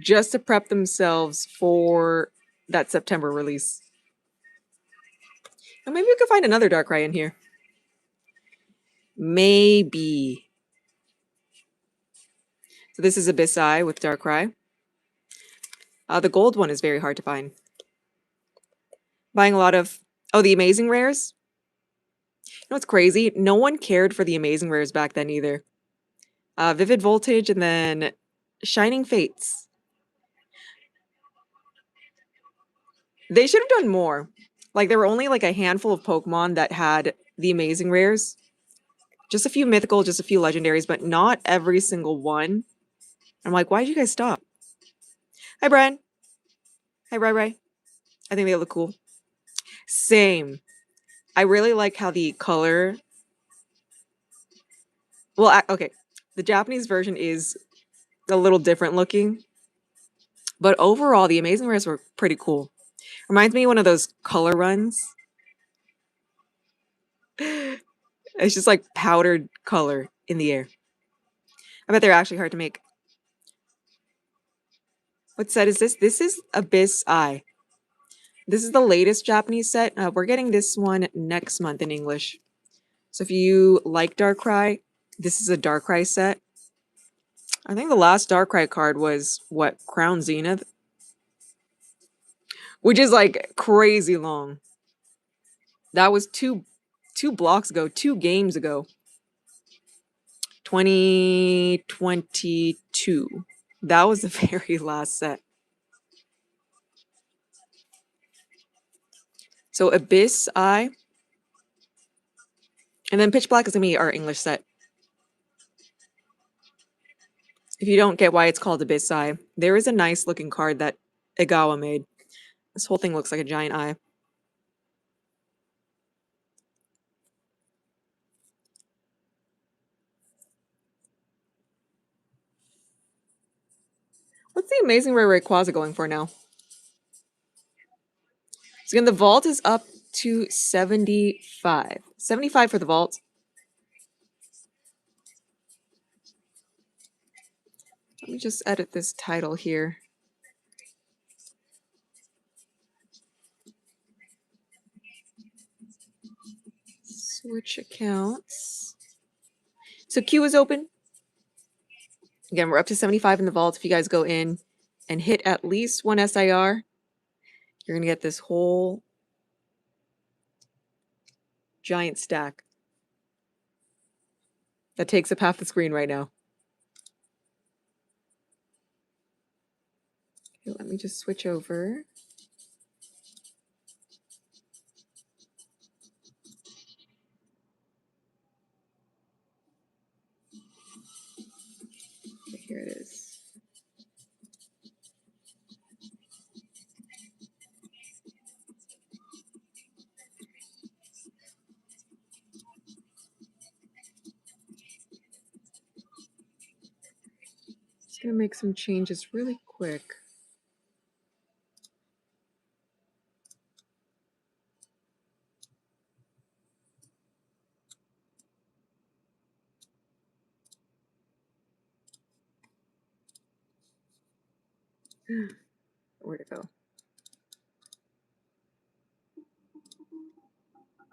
Just to prep themselves for that September release. And maybe we could find another Darkrai in here. Maybe. So this is Abyssai with Darkrai. The gold one is very hard to find. Buying a lot of... Oh, the Amazing Rares? You know what's crazy? No one cared for the Amazing Rares back then either. Vivid Voltage and then Shining Fates. They should have done more. Like, there were only like a handful of Pokemon that had the Amazing Rares. Just a few mythical, just a few legendaries, but not every single one. I'm like, why did you guys stop? Hi, Brian. Hi, Rai. I think they look cool. Same. I really like how the color... Well, okay. The Japanese version is a little different looking. But overall, the Amazing Rares were pretty cool. Reminds me of one of those color runs. It's just like powdered color in the air. I bet they're actually hard to make. What set is this? This is Abyss Eye. This is the latest Japanese set. We're getting this one next month in English. So if you like Darkrai, this is a Darkrai set. I think the last Darkrai card was, what, Crown Zenith? Which is like crazy long. That was two blocks ago, 2 games ago. 2022. That was the very last set. So Abyss Eye. And then Pitch Black is going to be our English set. If you don't get why it's called Abyss Eye, there is a nice looking card that Egawa made. This whole thing looks like a giant eye. What's the amazing rare Rayquaza going for now? So again, the vault is up to 75. 75 for the vault. Let me just edit this title here. Switch accounts. So Q is open. Again, we're up to 75 in the vault. If you guys go in and hit at least one SIR, you're going to get this whole giant stack that takes up half the screen right now. Okay, let me just switch over. Okay, here it is. Just going to make some changes really quick. Where'd it go?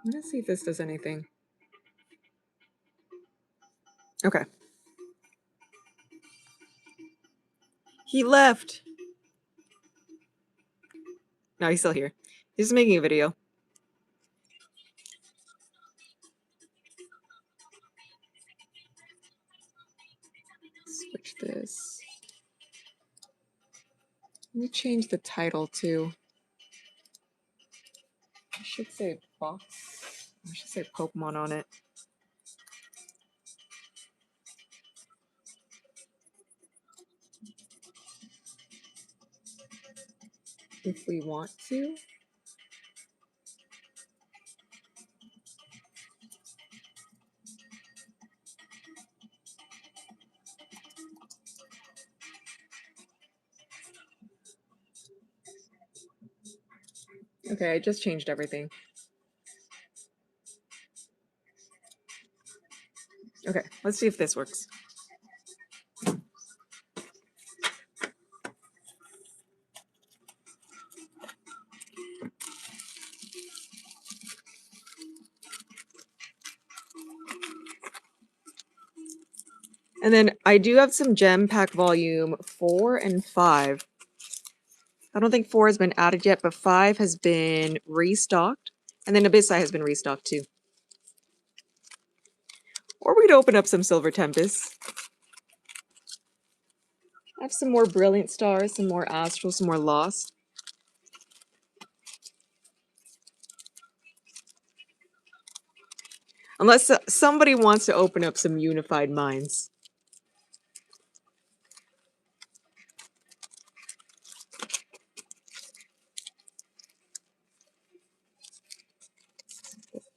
I'm going to see if this does anything. Okay. He left. No, he's still here. He's just making a video. Switch this. Let me change the title too. I should say box. I should say Pokemon on it. If we want to. Okay, I just changed everything. Okay, let's see if this works. And then I do have some gem pack volume 4 and 5. I don't think 4 has been added yet, but 5 has been restocked. And then Abyss Eye has been restocked too. Or we'd open up some Silver Tempest. I have some more Brilliant Stars, some more Astral, some more Lost. Unless somebody wants to open up some Unified Minds.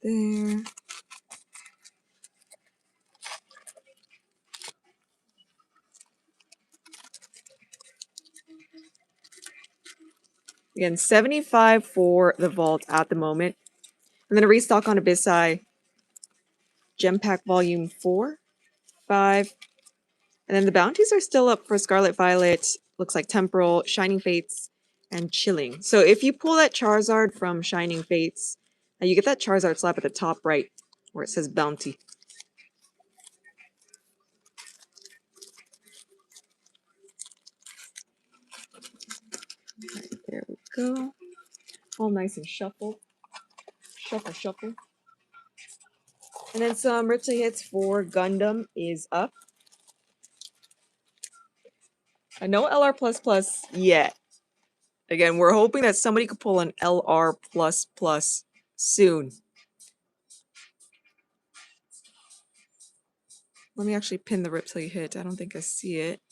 There. Again, 75 for the vault at the moment. And then a restock on Abyss Eye. Gem Pack Volume 4, 5. And then the bounties are still up for Scarlet Violet. Looks like Temporal, Shining Fates, and Chilling. So if you pull that Charizard from Shining Fates, you get that Charizard slap at the top right where it says Bounty. Right, there we go. All nice and shuffled. Shuffle, shuffle. And then some Riptide hits for Gundam is up. No LR++ yet. Again, we're hoping that somebody could pull an LR++ soon. Let me actually pin the Riptide hit. I don't think I see it.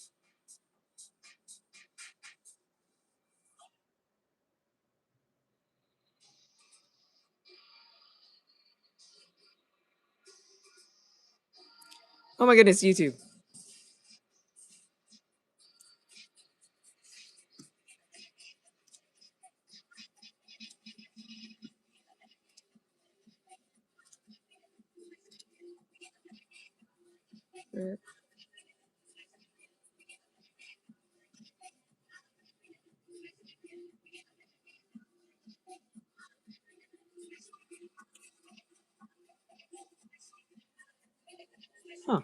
Oh my goodness, YouTube. Huh.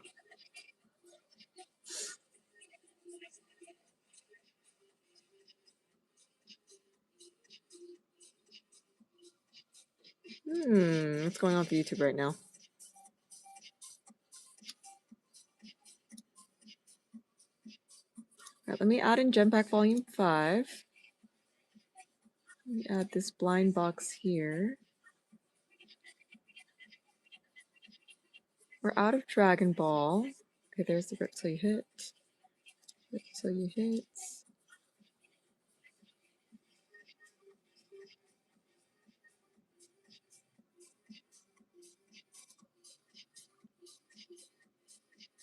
What's going on with YouTube right now? Alright, let me add in Gem Pack Volume 5. Let me add this blind box here. We're out of Dragon Ball. Okay, there's the Rip Till You Hit. Rip Till You Hit.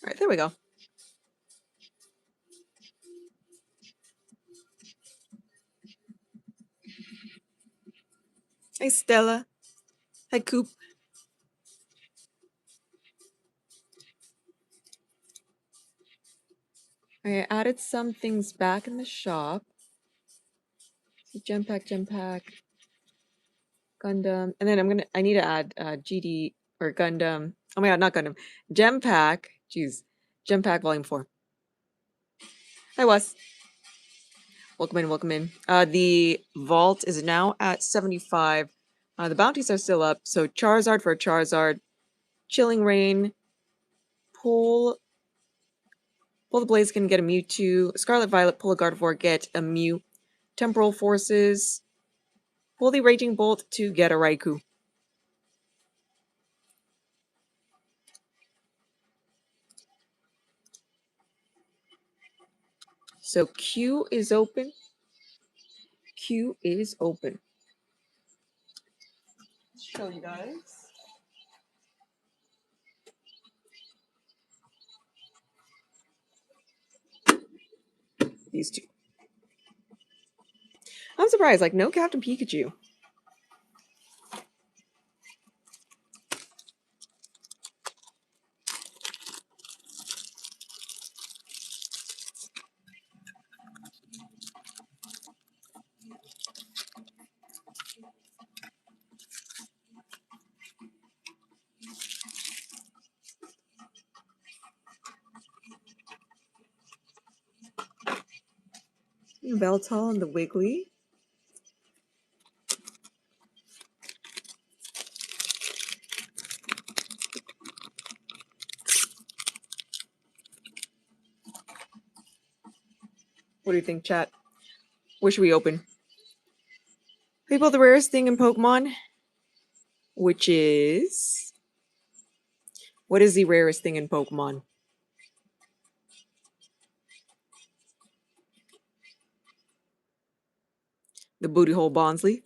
Alright, there we go. Hey, Stella. Hi, Coop. I added some things back in the shop. So Gem Pack, Gundam, and then I need to add GD or Gundam. Oh my god, not Gundam. Gem Pack. Jeez. Gem Pack Volume 4. Hi, Wes. Welcome in, welcome in. The vault is now at 75. The bounties are still up. So Charizard for a Charizard. Chilling Rain. Pull the Blaziken, get a Mewtwo. Scarlet Violet, pull a Gardevoir, get a Mew. Temporal Forces. Pull the Raging Bolt to get a Raikou. So Q is open. Q is open. Show you guys. These two. I'm surprised, like no Captain Pikachu. Veltal and the Wiggly. What do you think, chat? What should we open? People, the rarest thing in Pokemon, which is... What is the rarest thing in Pokemon? The Booty Hole Bonsley.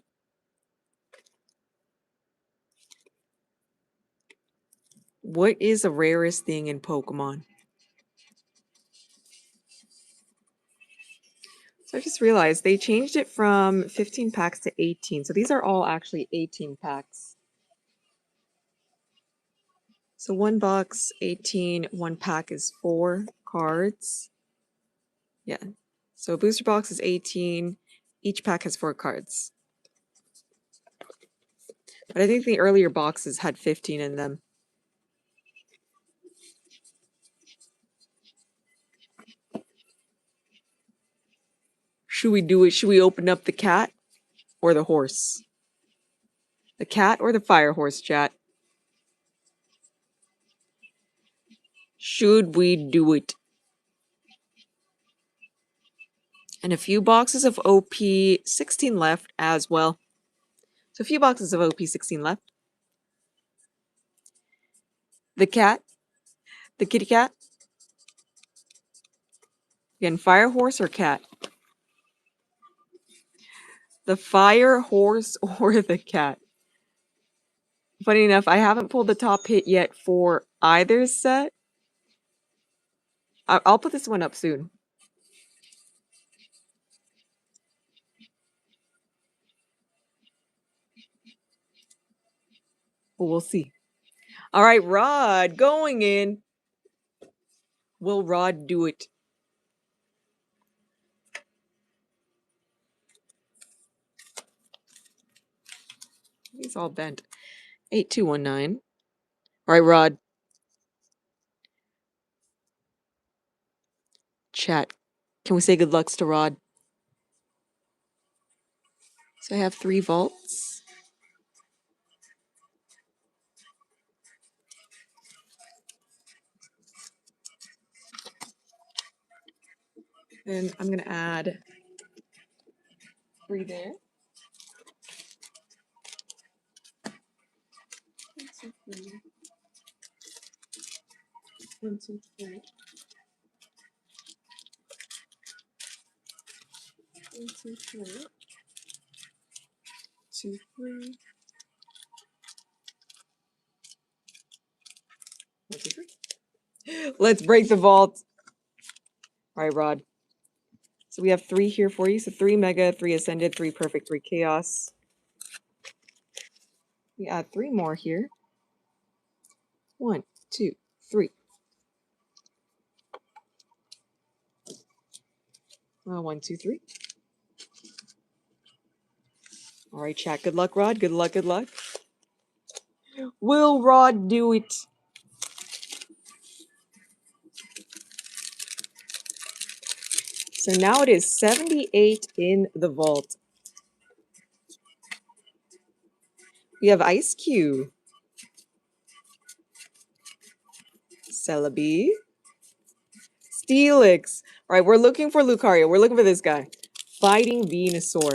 What is the rarest thing in Pokemon? So I just realized they changed it from 15 packs to 18. So these are all actually 18 packs. So one box, 18, one pack is 4 cards. Yeah. So a booster box is 18. Each pack has 4 cards. But I think the earlier boxes had 15 in them. Should we do it? Should we open up the cat or the horse? The cat or the fire horse, chat? Should we do it? And a few boxes of OP 16 left as well. So a few boxes of OP 16 left. The cat. The kitty cat. Again, fire horse or cat? The fire horse or the cat? Funny enough, I haven't pulled the top hit yet for either set. I'll put this one up soon. Well, we'll see. All right, Rod, going in. Will Rod do it? He's all bent. 8219. All right, Rod. Chat. Can we say good lucks to Rod? So I have 3 vaults. And I'm going to add 3 there. 1, 2, 3. 1, 2, 3. 1, 2, 3. 2, 3. 1, 2, 3. Let's break the vault. All right, Rod. So we have 3 here for you. So 3 mega, 3 ascended, 3 perfect, 3 chaos. We add 3 more here. 1, 2, 3. 1, 2, 3. All right, chat. Good luck, Rod. Good luck. Good luck. Will Rod do it? So now it is 78 in the vault. We have Ice Cube, Celebi, Steelix. All right, we're looking for Lucario. We're looking for this guy. Fighting Venusaur.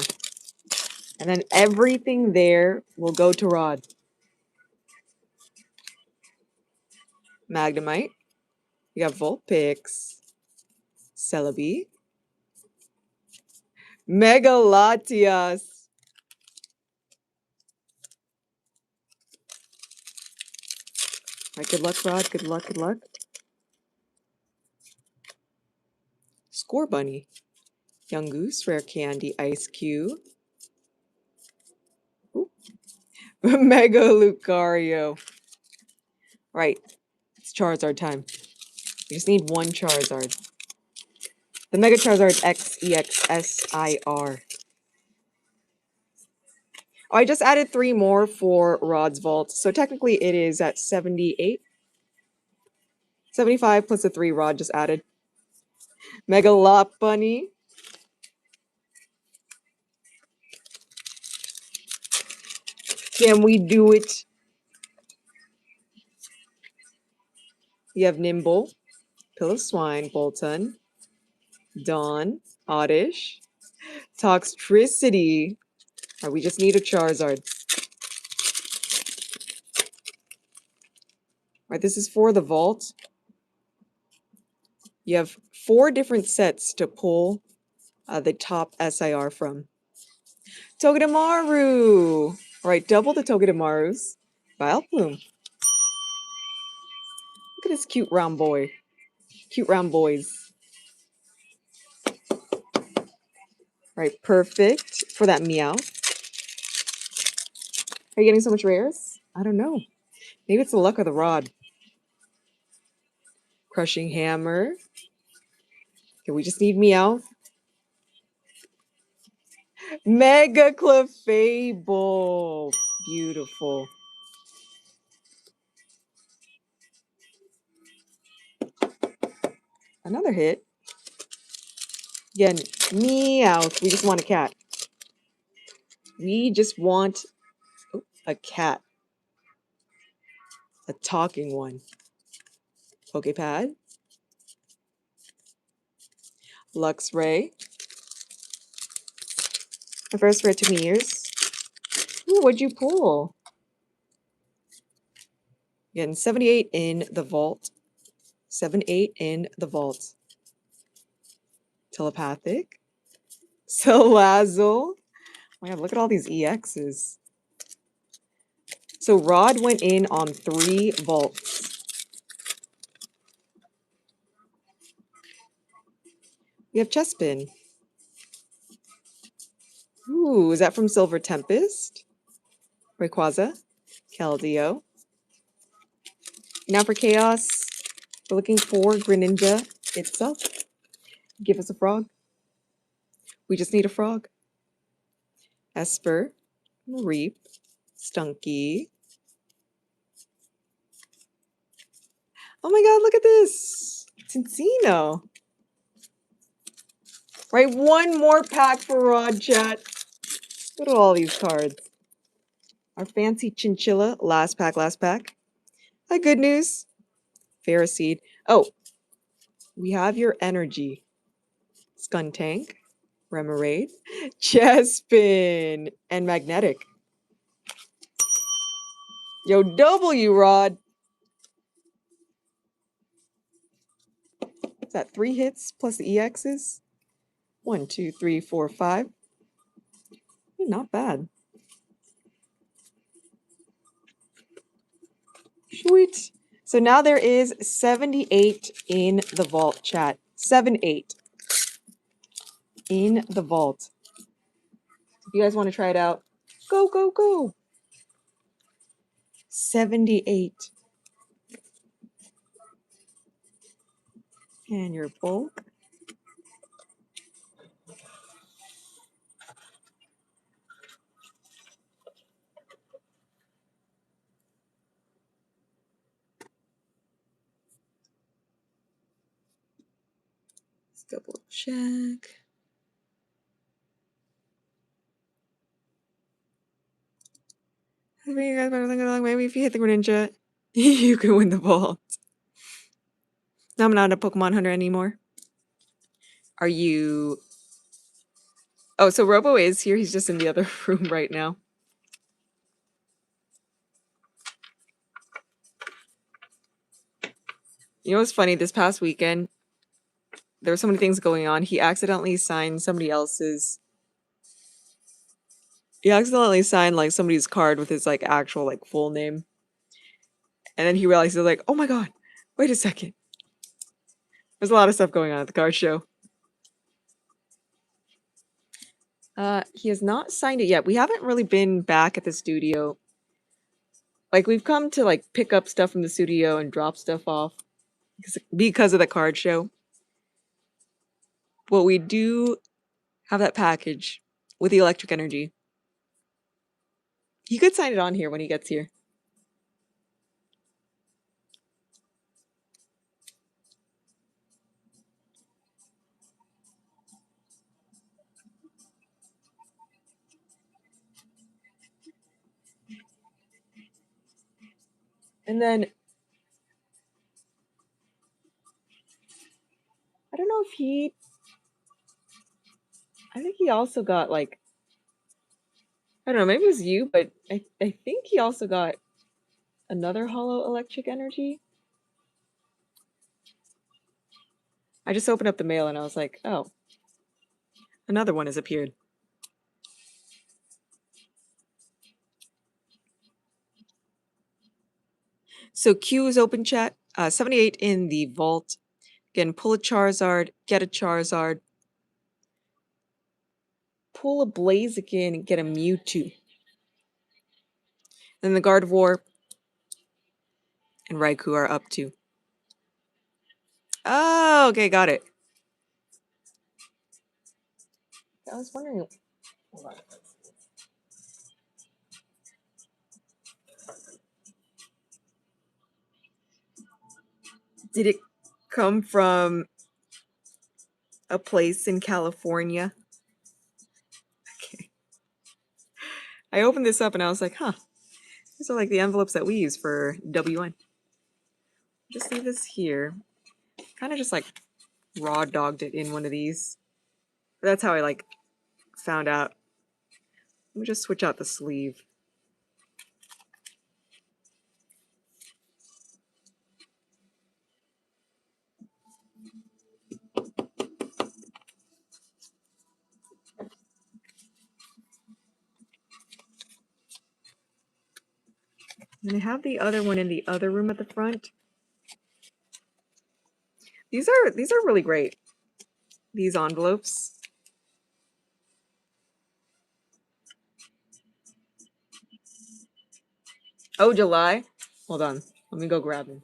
And then everything there will go to Rod. Magnemite. We got Vulpix, Celebi, Megalatias. All right, good luck, Rod. Good luck. Good luck. Score Bunny. Young Goose, Rare Candy, Ice Cube. Ooh. Mega Lucario. Right, it's Charizard time. We just need 1 Charizard. The Mega Charizard XEXSIR. Oh, I just added 3 more for Rod's Vault. So technically it is at 78. 75 plus the 3 Rod just added. Mega Lot Bunny. Can we do it? You have Nimble, Piloswine, Bolton, Dawn, Oddish, Toxtricity. All right, we just need a Charizard. All right, this is for the vault. You have 4 different sets to pull the top SIR from. Togedemaru! All right, double the Togedemarus. Vileplume. Look at this cute round boy. Cute round boys. All right, perfect for that meow. Are you getting so much rares? I don't know. Maybe it's the luck of the rod. Crushing Hammer. Okay, we just need meow. Mega Clefable. Beautiful. Another hit. Again, meow. We just want a cat. We just want a cat. A talking one. Pokepad. Luxray. The first rare took me years. Ooh, what'd you pull? Again, 78 in the vault. 78 in the vault. Telepathic. Salazzle. Oh my god, look at all these EXs. So Rod went in on 3 vaults. We have Chespin. Ooh, is that from Silver Tempest? Rayquaza, Keldeo. Now for Chaos, we're looking for Greninja itself. Give us a frog. We just need a frog. Esper, Reap, Stunky. Oh my god, look at this! Tincino. Right, one more pack for Rod Chat. Look at all these cards. Our fancy Chinchilla, last pack, last pack. Good news. Ferroseed. Oh, we have your energy. Skuntank, Remoraid, Chespin, and Magnetic. Yo, W, Rod. Is that 3 hits plus the EXs? 1, 2, 3, 4, 5. Not bad. Sweet. So now there is 78 in the vault, chat. 78 in the vault. If you guys want to try it out, go, go, go. 78. And your bulk. Let's double check. Maybe if you hit the Greninja, you can win the vault. No, I'm not a Pokemon hunter anymore. Are you... Oh, so Robo is here. He's just in the other room right now. You know what's funny? This past weekend, there were so many things going on. He accidentally signed somebody else's... He accidentally signed, like, somebody's card with his, like, actual, like, full name. And then he realized, he was like, oh my god, wait a second. There's a lot of stuff going on at the card show. He has not signed it yet. We haven't really been back at the studio. Like, we've come to, like, pick up stuff from the studio and drop stuff off because of the card show. But we do have that package with the electric energy. He could sign it on here when he gets here. And then I don't know if he... I think he also got, like... I don't know, maybe it was you, but I think he also got another hollow electric energy. I just opened up the mail and I was like, oh, another one has appeared. So Q is open, chat. 78 in the vault. Again, pull a Charizard, get a Charizard. Pull a Blaziken, get a Mewtwo. Then the Gardevoir and Raikou are up too. Oh, okay, got it. I was wondering. Hold on. Did it come from a place in California? Okay. I opened this up and I was like, huh. These are like the envelopes that we use for WN. Just leave this here. Kind of just like raw dogged it in one of these. That's how I like found out. Let me just switch out the sleeve. And I have the other one in the other room at the front. These are really great. these envelopes. Oh, July. Hold on. Let me go grab them.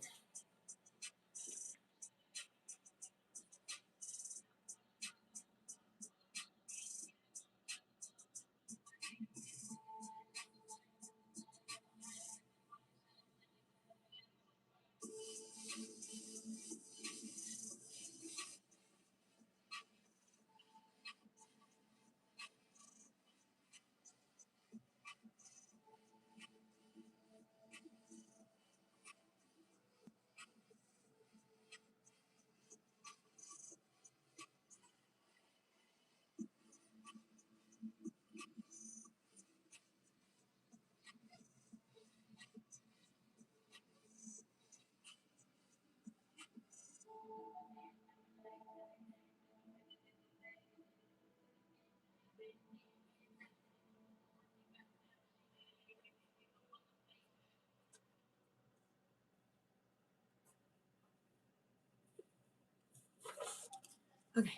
Okay.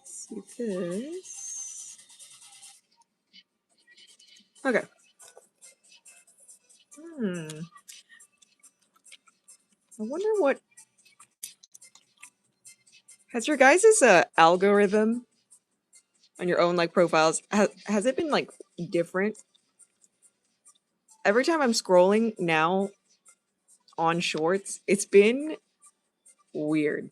See this. Okay. I wonder what has your guys' algorithm on your own like profiles has it been like different? Every time I'm scrolling now on shorts, it's been weird.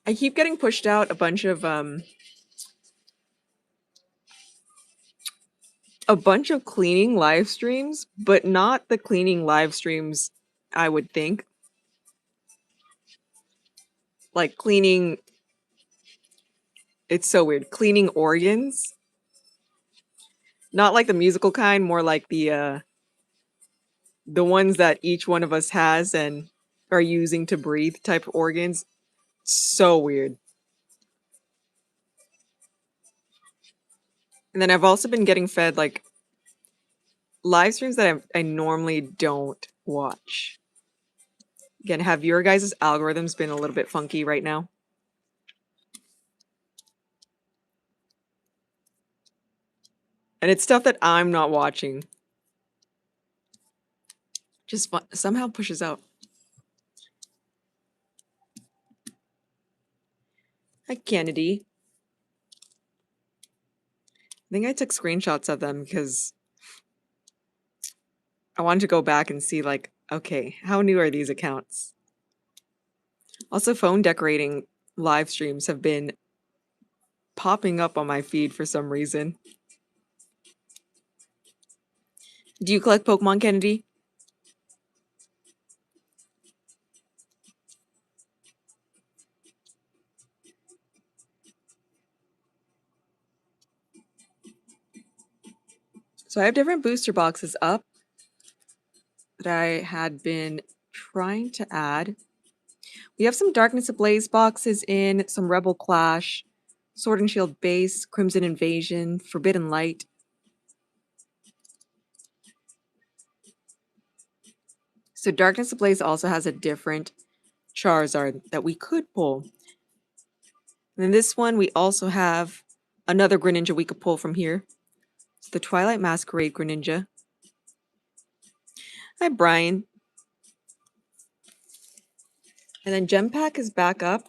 I keep getting pushed out a bunch of cleaning live streams, but not the cleaning live streams I would think. Like cleaning, it's so weird. Cleaning organs, not like the musical kind, more like the ones that each one of us has and are using to breathe type of organs. So weird. And then I've also been getting fed like live streams that I normally don't watch. Again, have your guys' algorithms been a little bit funky right now? And it's stuff that I'm not watching. Just somehow pushes out. Hi, Kennedy. I think I took screenshots of them because I wanted to go back and see, like, okay, how new are these accounts? Also, phone decorating live streams have been popping up on my feed for some reason. Do you collect Pokemon, Kennedy? So I have different booster boxes up that I had been trying to add. We have some Darkness Ablaze boxes in, some Rebel Clash, Sword and Shield Base, Crimson Invasion, Forbidden Light. So Darkness Ablaze also has a different Charizard that we could pull. And then this one, we also have another Greninja we could pull from here. It's the Twilight Masquerade Greninja. Hi, Brian. And then Gem Pack is back up.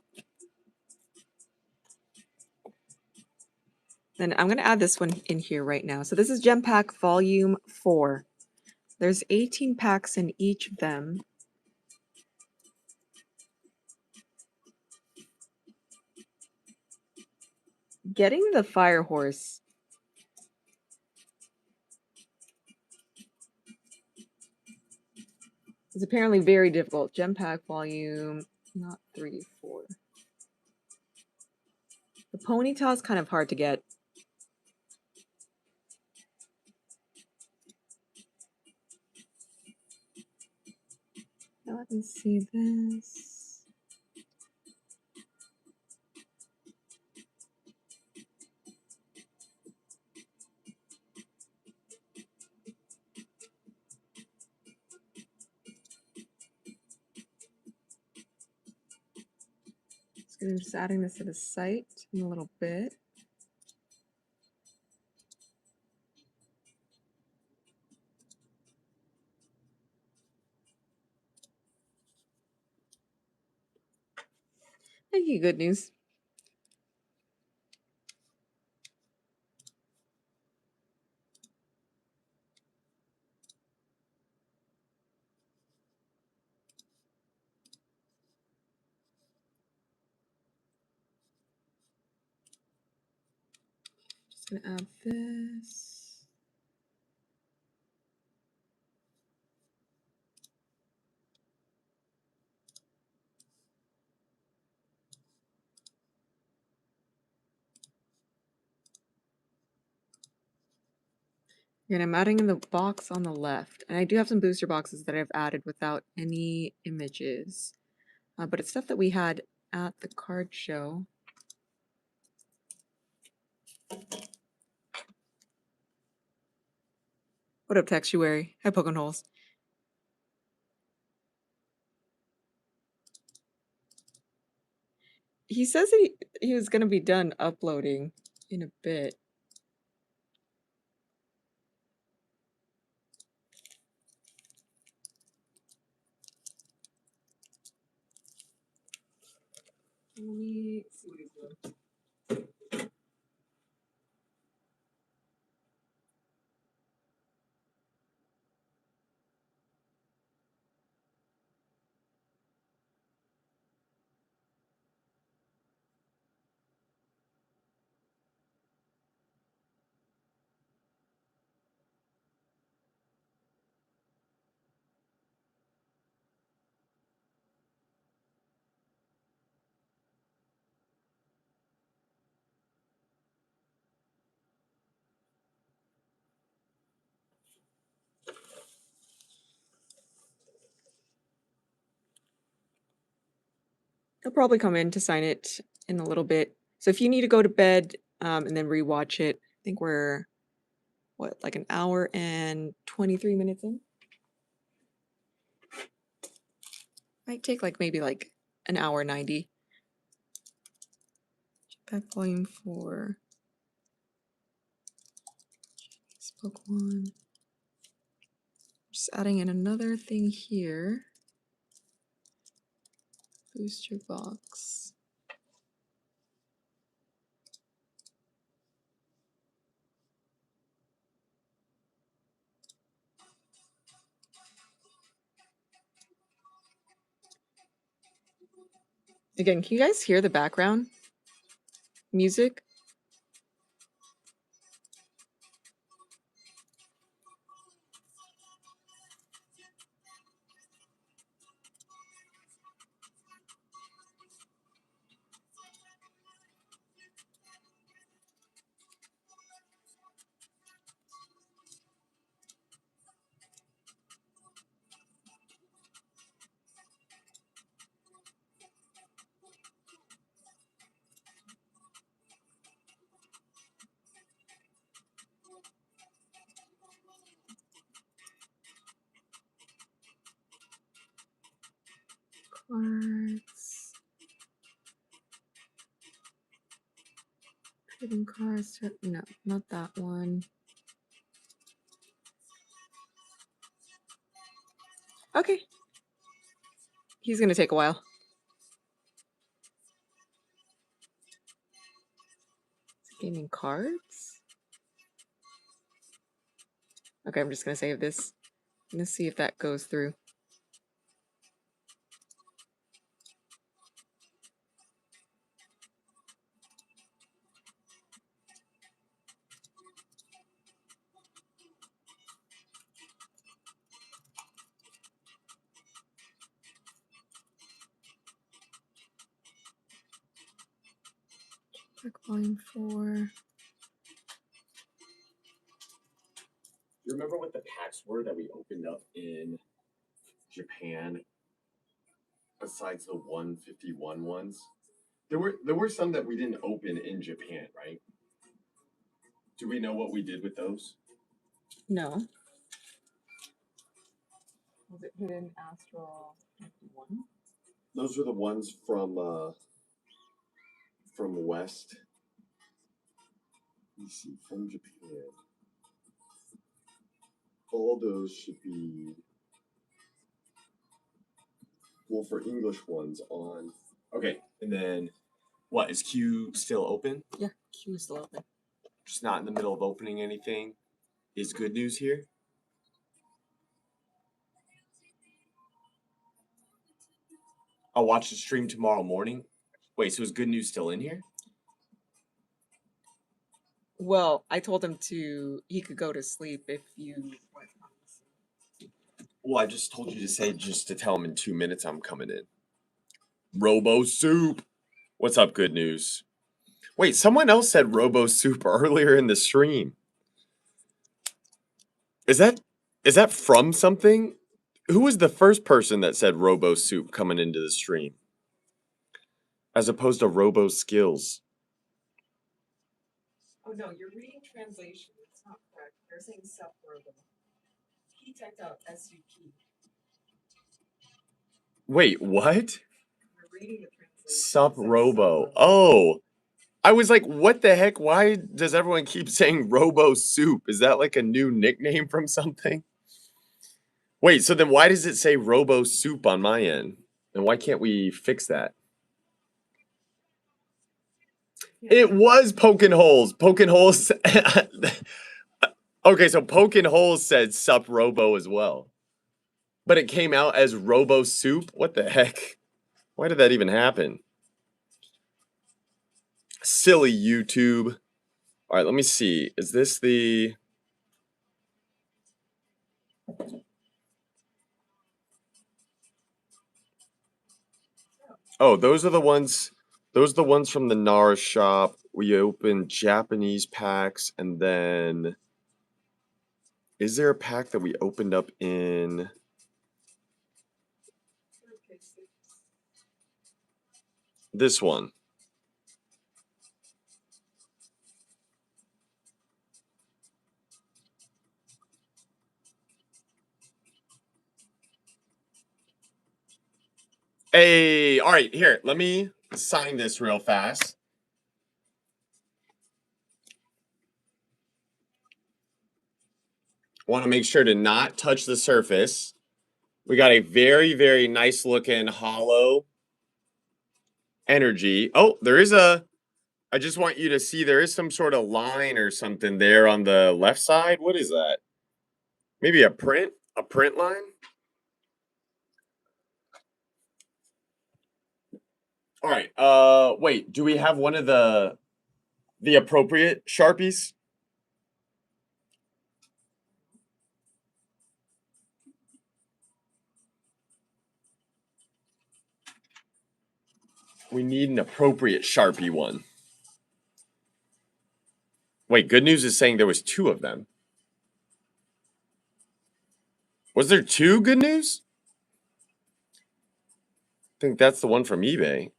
Then I'm going to add this one in here right now. So this is Gem Pack Volume 4. There's 18 packs in each of them. Getting the Fire Horse is apparently very difficult. Gem Pack Volume, not 3, 4. The Ponyta is kind of hard to get. Let me see this. So I'm just adding this to the site in a little bit. Thank you, good news. Just gonna add this. And I'm adding in the box on the left. And I do have some booster boxes that I've added without any images. But it's stuff that we had at the card show. What up, Textuary? Hi, Poking Holes. He says he was going to be done uploading in a bit. Let me see what he's doing. He'll probably come in to sign it in a little bit. So if you need to go to bed and then rewatch it, I think we're, what, like an hour and 23 minutes in? Might take like maybe like an hour 90. Back volume 4. Spoke 1. Just adding in another thing here. Booster box. Again, can you guys hear the background music? Cards. Trading cards. No, not that one. Okay. He's gonna take a while. Gaming cards? Okay, I'm just gonna save this. I'm gonna see if that goes through. Back volume 4. You remember what the packs were that we opened up in Japan besides the 151 ones? There were some that we didn't open in Japan, right? Do we know what we did with those? No. Was it Hidden Astral 1? Those were the ones from West. Let me see, from Japan. All those should be, well, for English ones on. Okay, and then what, is Q still open? Yeah, Q is still open. Just not in the middle of opening anything. Is Good News here? I'll watch the stream tomorrow morning. Wait, so is Good News still in here? Well, I told him he could go to sleep if you went. Well, I just told you to say, just to tell him in 2 minutes I'm coming in. Robo Soup. What's up, Good News? Wait, someone else said Robo Soup earlier in the stream. Is that from something? Who was the first person that said Robo Soup coming into the stream? As opposed to Robo Skills. Oh no, you're reading translation. It's not correct. They're saying Sup Robo. He typed out SUP. Wait, what? You're reading the translation. Sup Robo. Oh. I was like, what the heck? Why does everyone keep saying Robo Soup? Is that like a new nickname from something? Wait, so then why does it say Robo Soup on my end? And why can't we fix that? It was Poking Holes. Poking Holes. Okay, so Poking Holes said Sup Robo as well. But it came out as Robo Soup? What the heck? Why did that even happen? Silly YouTube. All right, let me see. Is this the... Oh, those are the ones. Those are the ones from the Nara shop. We opened Japanese packs, and then is there a pack that we opened up in? This one. Hey, all right, here, let me sign this real fast. Want to make sure to not touch the surface. We got a very, very nice looking hollow energy. Oh, there is a, I just want you to see there is some sort of line or something there on the left side. What is that? Maybe a print line? All right. Wait, do we have one of the appropriate Sharpies? We need an appropriate Sharpie one. Wait, Good News is saying there was 2 of them. Was there 2 Good News? I think that's the one from eBay.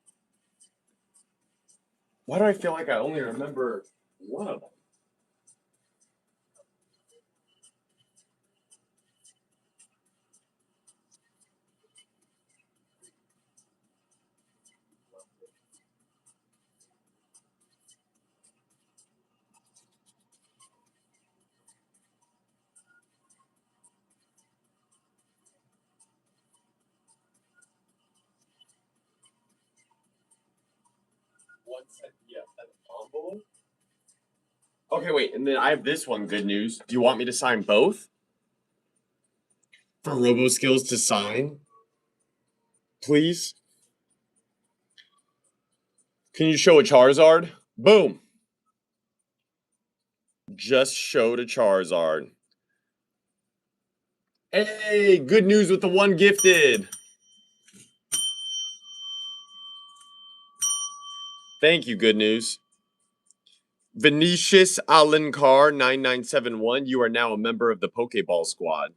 Why do I feel like I only remember one of them? One said, yeah, an envelope. Okay, wait, and then I have this one, Good News. Do you want me to sign both? For Robo Skills to sign? Please? Can you show a Charizard? Boom! Just showed a Charizard. Hey, Good News with the 1 gifted. Thank you, Good News. Vinicius Alencar 9971, you are now a member of the Pokeball squad.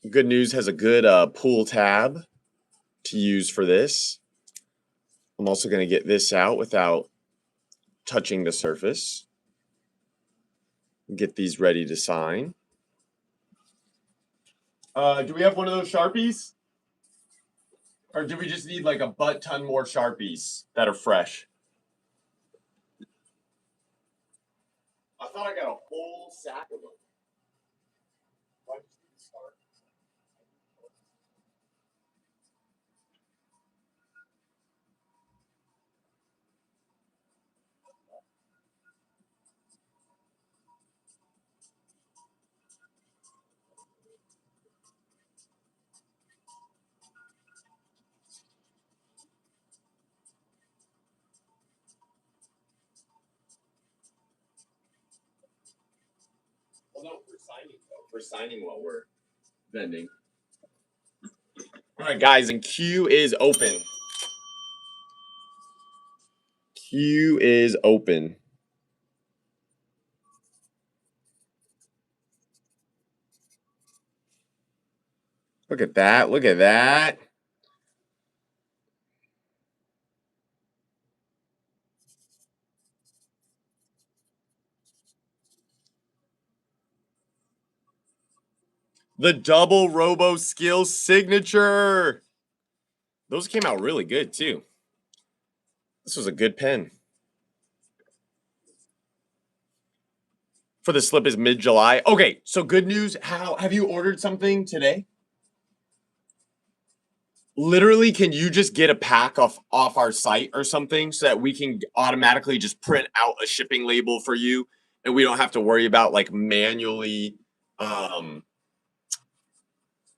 Good News has a good pool tab to use for this. I'm also going to get this out without touching the surface. Get these ready to sign. Do we have one of those Sharpies? Or do we just need like a butt ton more Sharpies that are fresh? I thought I got a whole sack of them. Why did you start? Well, no, we're signing though. We're signing while we're vending. All right, guys, and queue is open. Queue is open. Look at that. Look at that. The double Robo Skill signature. Those came out really good too. This was a good pen. For the slip is mid-July. Okay, so good news. How have you ordered something today? Literally, can you just get a pack off our site or something so that we can automatically just print out a shipping label for you and we don't have to worry about like manually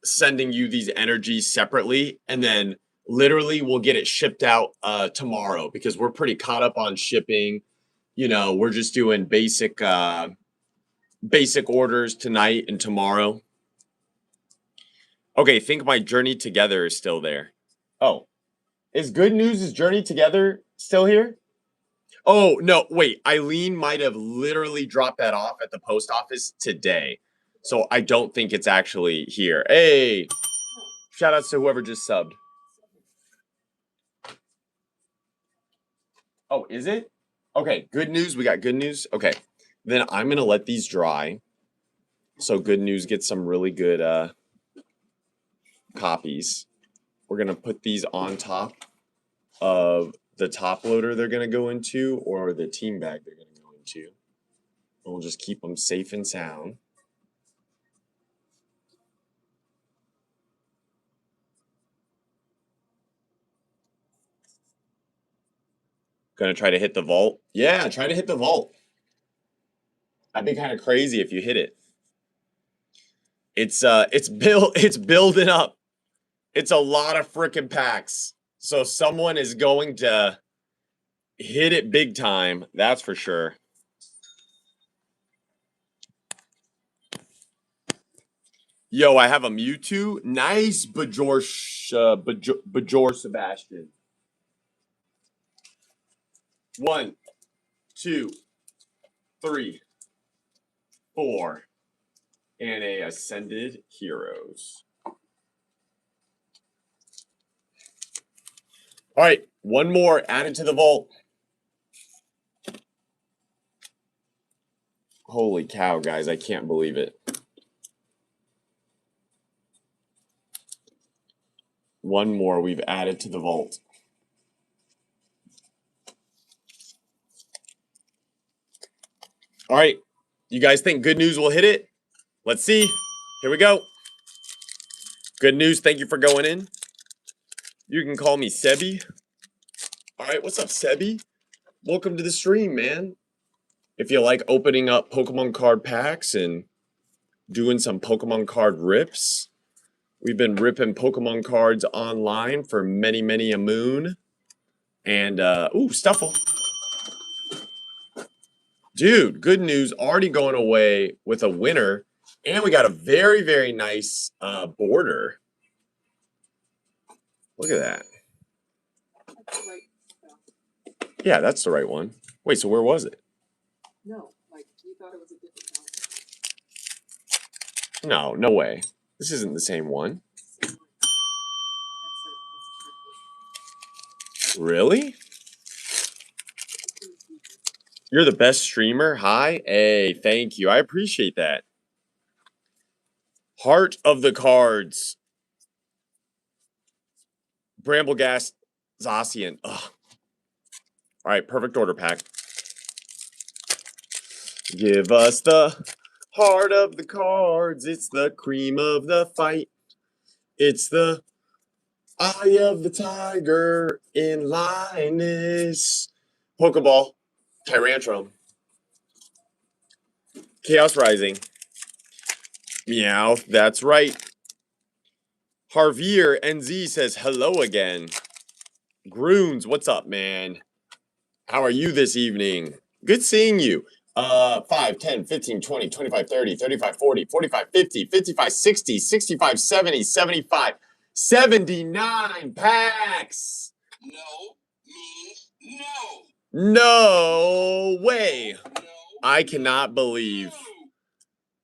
sending you these energies separately, and then literally we'll get it shipped out tomorrow because we're pretty caught up on shipping. You know, we're just doing basic orders tonight and tomorrow. Okay, think my Journey Together is still there. Oh, is Good News is Journey Together still here? Oh, no, wait. Eileen might have literally dropped that off at the post office today. So I don't think it's actually here. Hey, shout outs to whoever just subbed. Oh, is it? Okay, Good News. We got Good News. Okay, then I'm going to let these dry. So Good News gets some really good copies. We're going to put these on top of the top loader they're going to go into or the team bag they're going to go into. And we'll just keep them safe and sound. Gonna try to hit the vault. Yeah, try to hit the vault. That'd be kind of crazy if you hit it. It's building up. It's a lot of freaking packs. So someone is going to hit it big time, that's for sure. Yo, I have a Mewtwo. Nice Bajor Sebastian. 1, 2, 3, 4. And a Ascended Heroes. All right, one more added to the vault. Holy cow, guys, I can't believe it. One more we've added to the vault. All right, you guys think Good News will hit it? Let's see. Here we go. Good News, thank you for going in. You can call me Sebi. All right, what's up, Sebi? Welcome to the stream, man. If you like opening up Pokemon card packs and doing some Pokemon card rips, we've been ripping Pokemon cards online for many, many a moon. And, ooh, Stuffle. Dude, Good News already going away with a winner. And we got a very, very nice border. Look at that. Yeah, that's the right one. Wait, so where was it? No, like you thought it was a different one. No, no way. This isn't the same one. Really? You're the best streamer? Hi. Hey, thank you. I appreciate that. Heart of the cards. Brambleghast Zacian. Ugh. All right, perfect order pack. Give us the heart of the cards. It's the cream of the fight. It's the eye of the tiger in Linus. Pokeball. Tyrantrum. Chaos Rising. Meowth. That's right. Harvier NZ says hello again. Groons, what's up, man? How are you this evening? Good seeing you. 5, 10, 15, 20, 25, 30, 35, 40, 45, 50, 55, 60, 65, 70, 75, 79 packs. No means no. No way. No. I cannot believe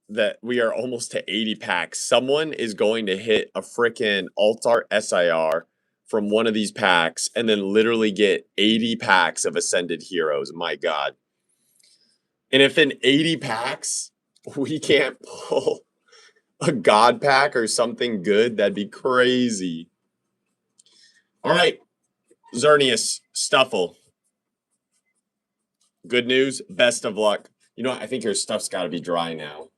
that we are almost to 80 packs. Someone is going to hit a freaking Alt-Art SIR from one of these packs and then literally get 80 packs of Ascended Heroes. My God. And if in 80 packs we can't pull a God pack or something good, that'd be crazy. All right. Xerneas, Stuffle. Good news. Best of luck. You know what? I think your stuff's got to be dry now.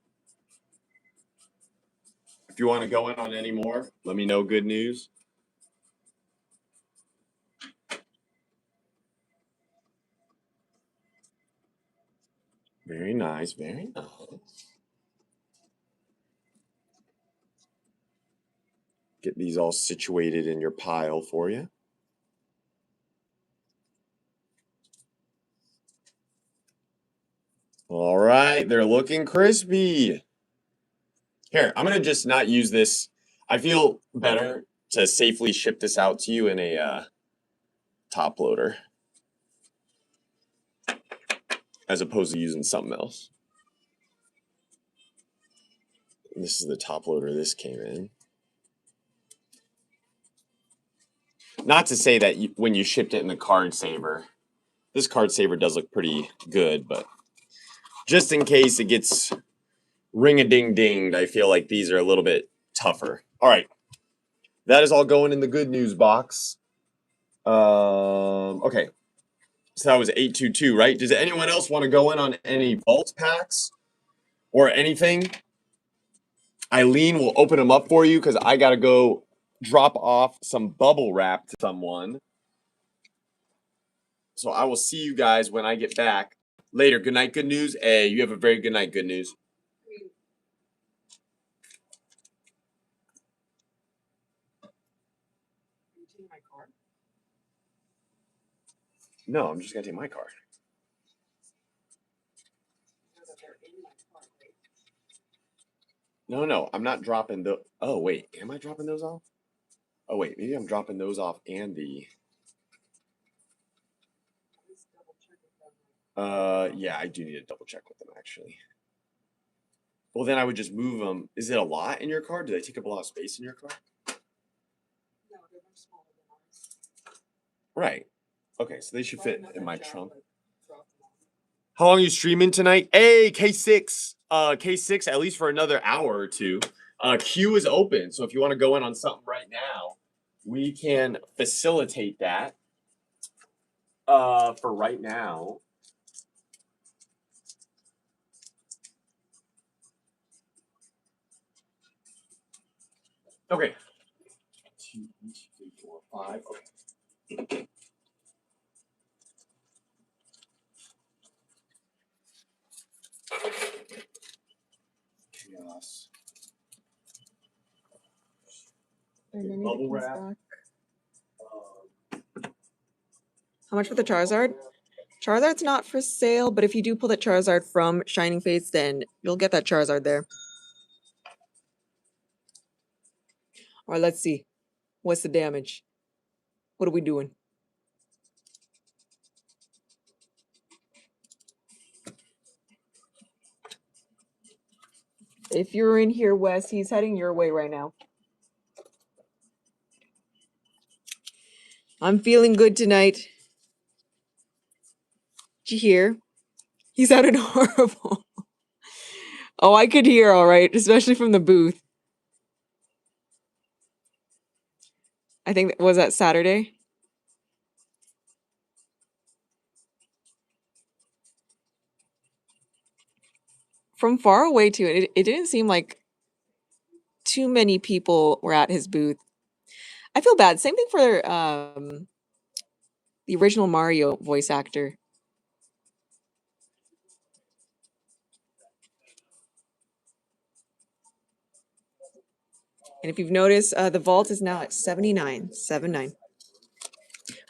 If you want to go in on any more, let me know. Good news. Very nice. Very nice. Get these all situated in your pile for you. All right. They're looking crispy. Here, I'm going to just not use this. I feel better to safely ship this out to you in a top loader as opposed to using something else. And this is the top loader this came in. Not to say that when you shipped it in the card saver, this card saver does look pretty good, but just in case it gets ring-a-ding-dinged, I feel like these are a little bit tougher. All right. That is all going in the good news box. Okay. So that was 822, right? Does anyone else want to go in on any vault packs or anything? Eileen will open them up for you because I got to go drop off some bubble wrap to someone. So I will see you guys when I get back later. Good night, good news. Hey, you have a very good night, good news. No, I'm just going to take my card. No, I'm not dropping the. Oh, wait. Am I dropping those off? Oh, wait. Maybe I'm dropping those off and the. Yeah, I do need to double check with them, actually. Well, then I would just move them. Is it a lot in your car? Do they take up a lot of space in your car? No, they're much smaller than ours. Right. Okay, so they should fit in my trunk. How long are you streaming tonight? Hey, K6. K6, at least for another hour or two. Queue is open, so if you want to go in on something right now, we can facilitate that. For right now. Okay. 2, 3, 4, 5. Okay. Chaos. And then Bubble it comes wrap. back. How much for the Charizard? Charizard's not for sale, but if you do pull that Charizard from Shining Fates, then you'll get that Charizard there. All right, let's see. What's the damage? What are we doing? If you're in here, Wes, he's heading your way right now. I'm feeling good tonight. Did you hear? He sounded horrible. Oh, I could hear all right, especially from the booth. I think was that Saturday? From far away too, it didn't seem like too many people were at his booth. I feel bad. Same thing for the original Mario voice actor. And if you've noticed, the vault is now at 79.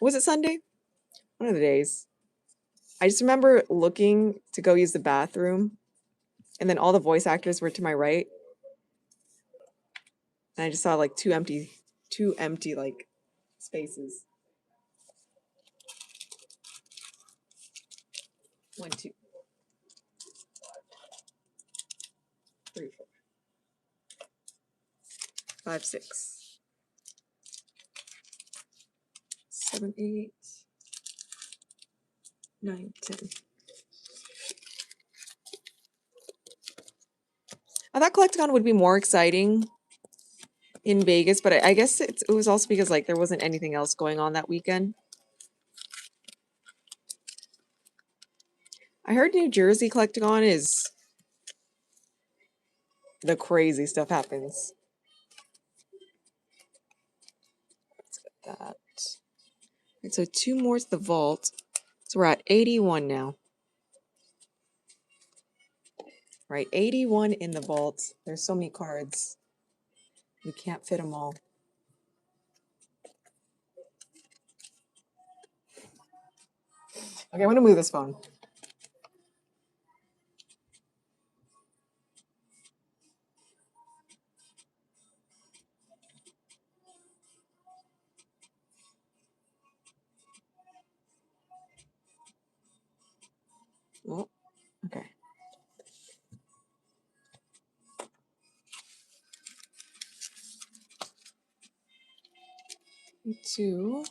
Was it Sunday? One of the days. I just remember looking to go use the bathroom, and then all the voice actors were to my right. And I just saw like two empty like spaces. 1, 2, 3, 4, 5, 6, 7, 8, 9, 10. I thought Collecticon would be more exciting in Vegas, but I guess it was also because like there wasn't anything else going on that weekend. I heard New Jersey Collecticon is the crazy stuff happens. Let's get that. Right, so 2 more to the vault. So we're at 81 now. Right, 81 in the vault. There's so many cards. We can't fit them all. Okay, I'm gonna move this phone. Oh, okay. Me too.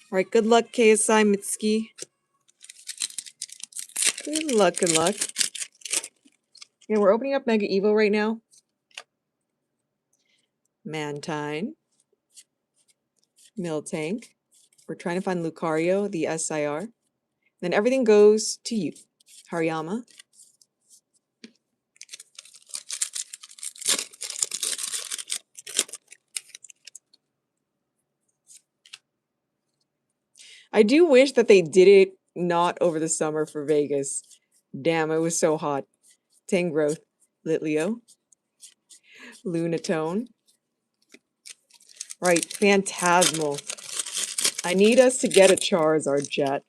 All right, good luck, KSI Mitsuki. Good luck, good luck. Yeah, we're opening up Mega Evo right now. Mantine. Miltank. We're trying to find Lucario, the SIR. Then everything goes to you. Hariyama. I do wish that they did it not over the summer for Vegas. Damn, it was so hot. Tangrowth. Litleo. Lunatone. Right, Phantasmal. I need us to get a Charizard, chat.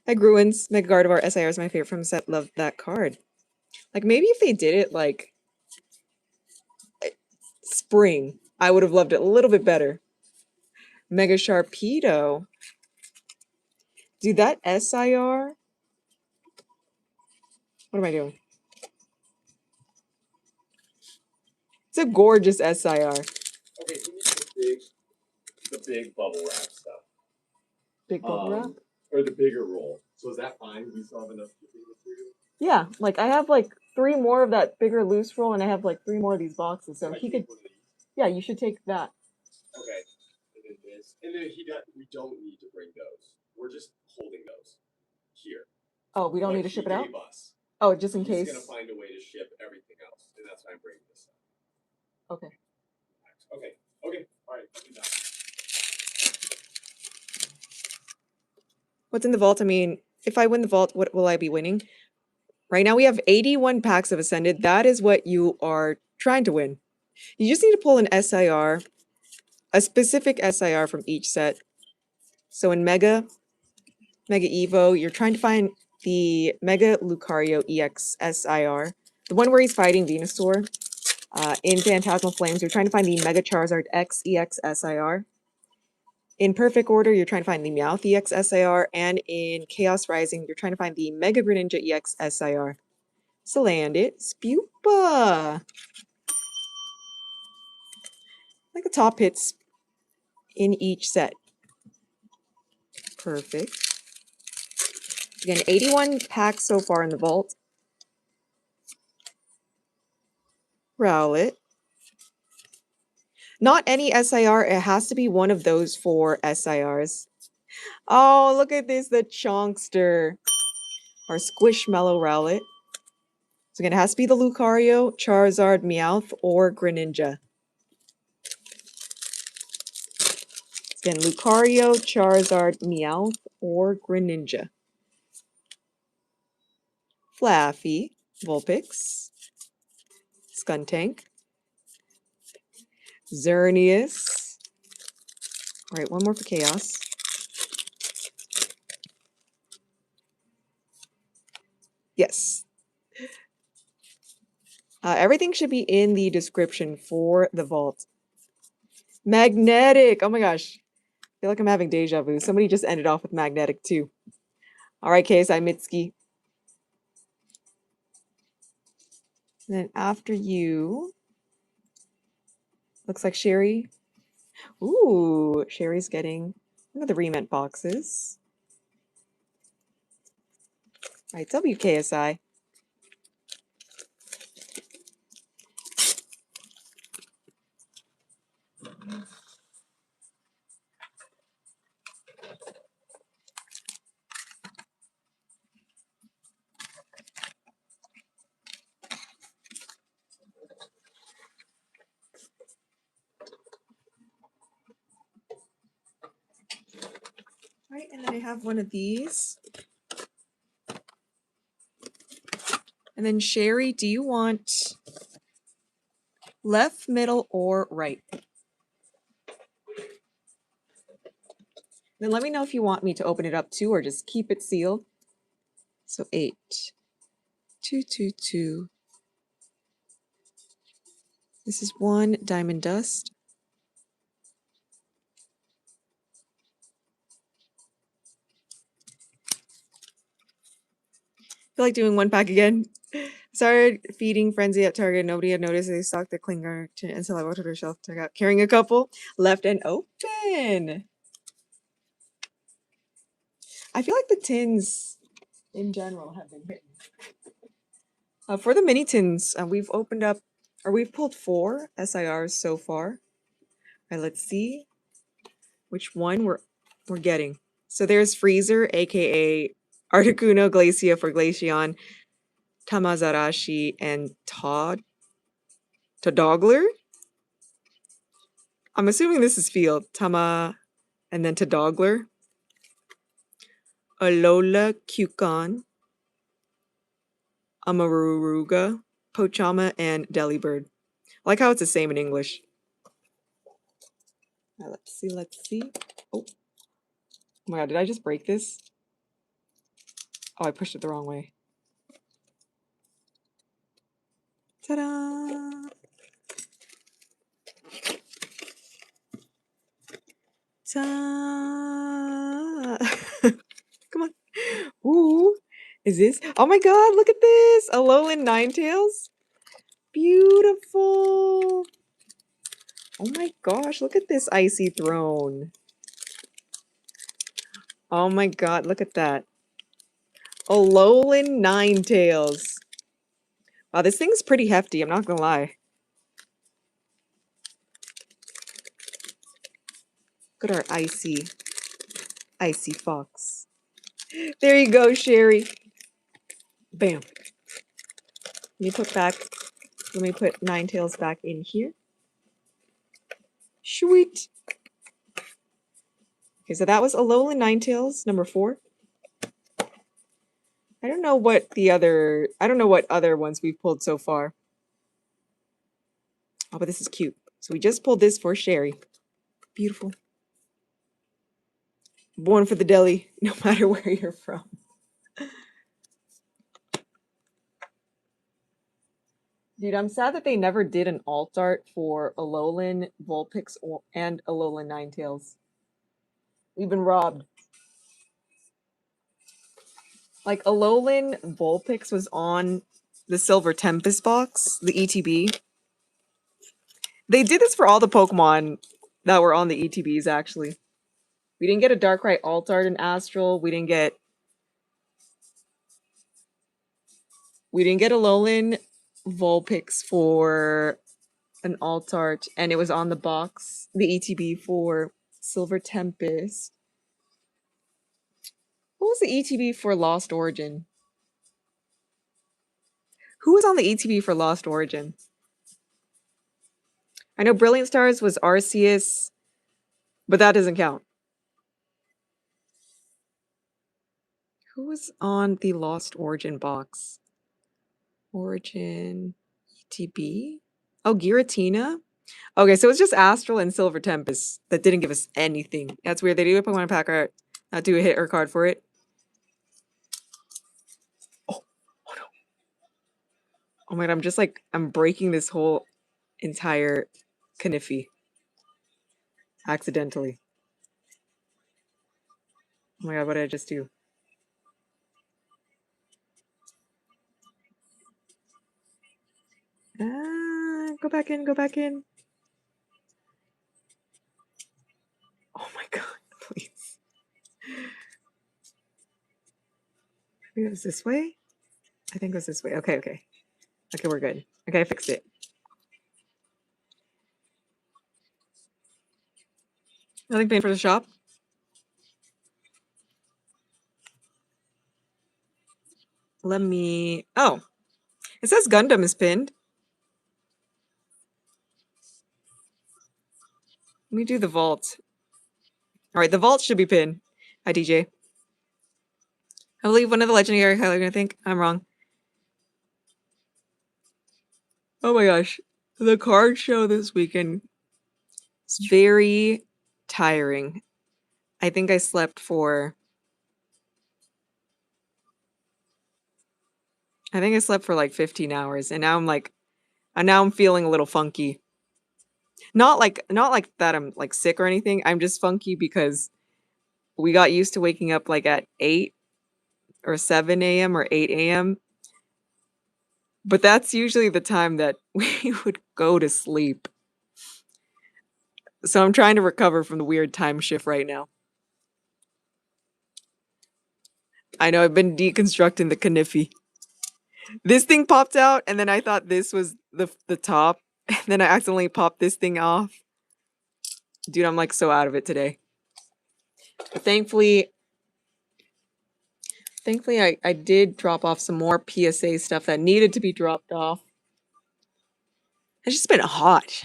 Hi, Gruins. Mega Gardevoir SIR is my favorite from the set. Love that card. Like, maybe if they did it, like, spring, I would have loved it a little bit better. Mega Sharpedo. Dude, that SIR... What am I doing? It's a gorgeous SIR. Okay, who needs the big bubble wrap stuff? Big bubble wrap? Or the bigger roll. So is that fine? We still have enough shipping material? Yeah, like I have like 3 more of that bigger loose roll, and I have like 3 more of these boxes. So he could. Yeah, you should take that. Okay. And then this. And then we don't need to bring those. We're just holding those here. Oh, we don't What need to he ship it out? gave us. Oh, just in He's case. Gonna find a way to ship everything else, and that's why I'm bringing this up. Okay. Okay. Okay. All right. I'll do that. What's in the vault? I mean, if I win the vault, what will I be winning? Right now we have 81 packs of Ascended. That is what you are trying to win. You just need to pull an SIR, a specific SIR from each set. So in Mega Evo, you're trying to find the Mega Lucario EX SIR, the one where he's fighting Venusaur. In Phantasmal Flames, you're trying to find the Mega Charizard X EX SIR. In Perfect Order, you're trying to find the Meowth EX SIR, and in Chaos Rising, you're trying to find the Mega Greninja EX SIR. So land it. Spupa! Like the top hits in each set. Perfect. Again, 81 packs so far in the vault. Rowlet. Not any SIR, it has to be one of those 4 SIRs. Oh, look at this, the Chonkster. Our Squishmallow Rowlet. So again, it has to be the Lucario, Charizard, Meowth, or Greninja. Again, Lucario, Charizard, Meowth, or Greninja. Flaffy, Vulpix, Skuntank, Xerneas. All right, one more for Chaos. Yes. Everything should be in the description for the vault. Magnetic! Oh my gosh. I feel like I'm having deja vu. Somebody just ended off with Magnetic too. All right, KSI Mitsuki. And then after you, looks like Sherry. Ooh, Sherry's getting one of the remint boxes. All right, WKSI. All right, and then I have one of these. And then Sherry, do you want left, middle, or right? Then let me know if you want me to open it up too or just keep it sealed. So 8, 2, 2, 2. This is 1 Diamond Dust. Feel like doing 1 pack again. Started feeding Frenzy at Target. Nobody had noticed they stocked the clinger until I walked to the shelf. Took out carrying a couple. Left and open. I feel like the tins in general have been hitting. For the mini tins, we've opened up, or we've pulled 4 SIRs so far. All right, let's see which one we're getting. So there's Freezer, aka Articuno, Glacia for Glaceon, Tamazarashi, and Todogler. I'm assuming this is field. Tama, and then Todogler. Alola, Cukon, Amaruruga, Pochama, and Delibird. I like how it's the same in English. All right, let's see. Oh my god, did I just break this? Oh, I pushed it the wrong way. Ta-da! Ta! Come on. Ooh, is this? Oh my god, look at this! Alolan Ninetales. Beautiful. Oh my gosh, look at this icy throne. Oh my god, look at that. Alolan Ninetales. Wow, this thing's pretty hefty, I'm not gonna lie. Look at our icy fox. There you go, Sherry. Bam. Let me put Ninetales back in here. Sweet. Okay, so that was Alolan Ninetales, number 4. I don't know what other ones we've pulled so far. Oh, but this is cute. So we just pulled this for Sherry. Beautiful. Born for the deli, no matter where you're from. Dude, I'm sad that they never did an alt art for Alolan, Vulpix, and Alolan Ninetales. We've been robbed. Like Alolan Vulpix was on the Silver Tempest box, the ETB. They did this for all the Pokemon that were on the ETBs, actually. We didn't get a Darkrai Altart in Astral. We didn't get Alolan Vulpix for an Altart, and it was on the box, the ETB for Silver Tempest. What was the ETB for Lost Origin? Who was on the ETB for Lost Origin? I know Brilliant Stars was Arceus, but that doesn't count. Who was on the Lost Origin box? Origin ETB? Oh, Giratina? Okay, so it's just Astral and Silver Tempest that didn't give us anything. That's weird. They do a Pokemon pack art, not do a hit or card for it. Oh no. Oh my god, I'm breaking this whole entire Kniffy. Accidentally. Oh my god, what did I just do? Go back in, go back in. Oh my god, please. Maybe it was this way? I think it was this way. Okay, okay. Okay, we're good. Okay, I fixed it. Nothing paying for the shop? Let me... Oh. It says Gundam is pinned. Let me do the vault. Alright, the vault should be pinned. Hi, DJ. I believe one of the legendary highlights, I think. I'm wrong. Oh my gosh. The card show this weekend is very tiring. I think I slept for... like 15 hours, and now I'm feeling a little funky. Not like that I'm like sick or anything. I'm just funky because we got used to waking up like at 8 or 7 a.m. or 8 a.m. But that's usually the time that we would go to sleep. So I'm trying to recover from the weird time shift right now. I know I've been deconstructing the Kniffy. This thing popped out, and then I thought this was the top, and then I accidentally popped this thing off. Dude, I'm like so out of it today. But thankfully I did drop off some more PSA stuff that needed to be dropped off. It's just been hot.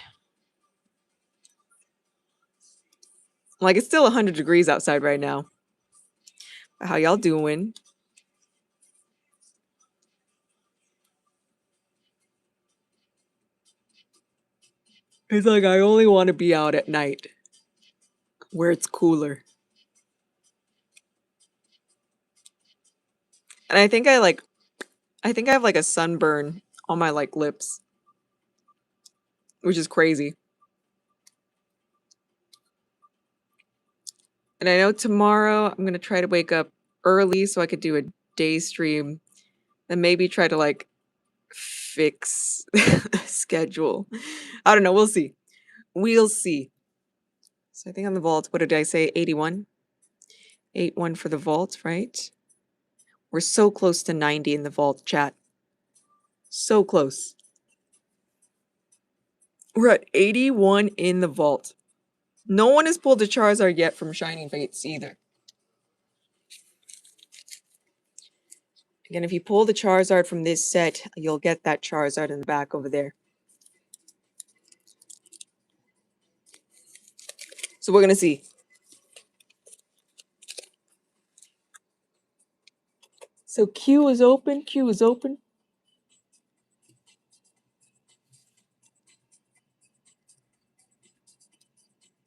Like, it's still 100 degrees outside right now. How y'all doing? It's like I only want to be out at night where it's cooler. And I think I have like a sunburn on my like lips, which is crazy. And I know tomorrow I'm going to try to wake up early so I could do a day stream and maybe try to like fix a schedule. I don't know. We'll see. We'll see. So I think on the vault, what did I say? 81? 81 for the vault, right? We're so close to 90 in the vault, chat. So close. We're at 81 in the vault. No one has pulled a Charizard yet from Shining Fates either. Again, if you pull the Charizard from this set, you'll get that Charizard in the back over there. So we're going to see. So Q is open. Q is open.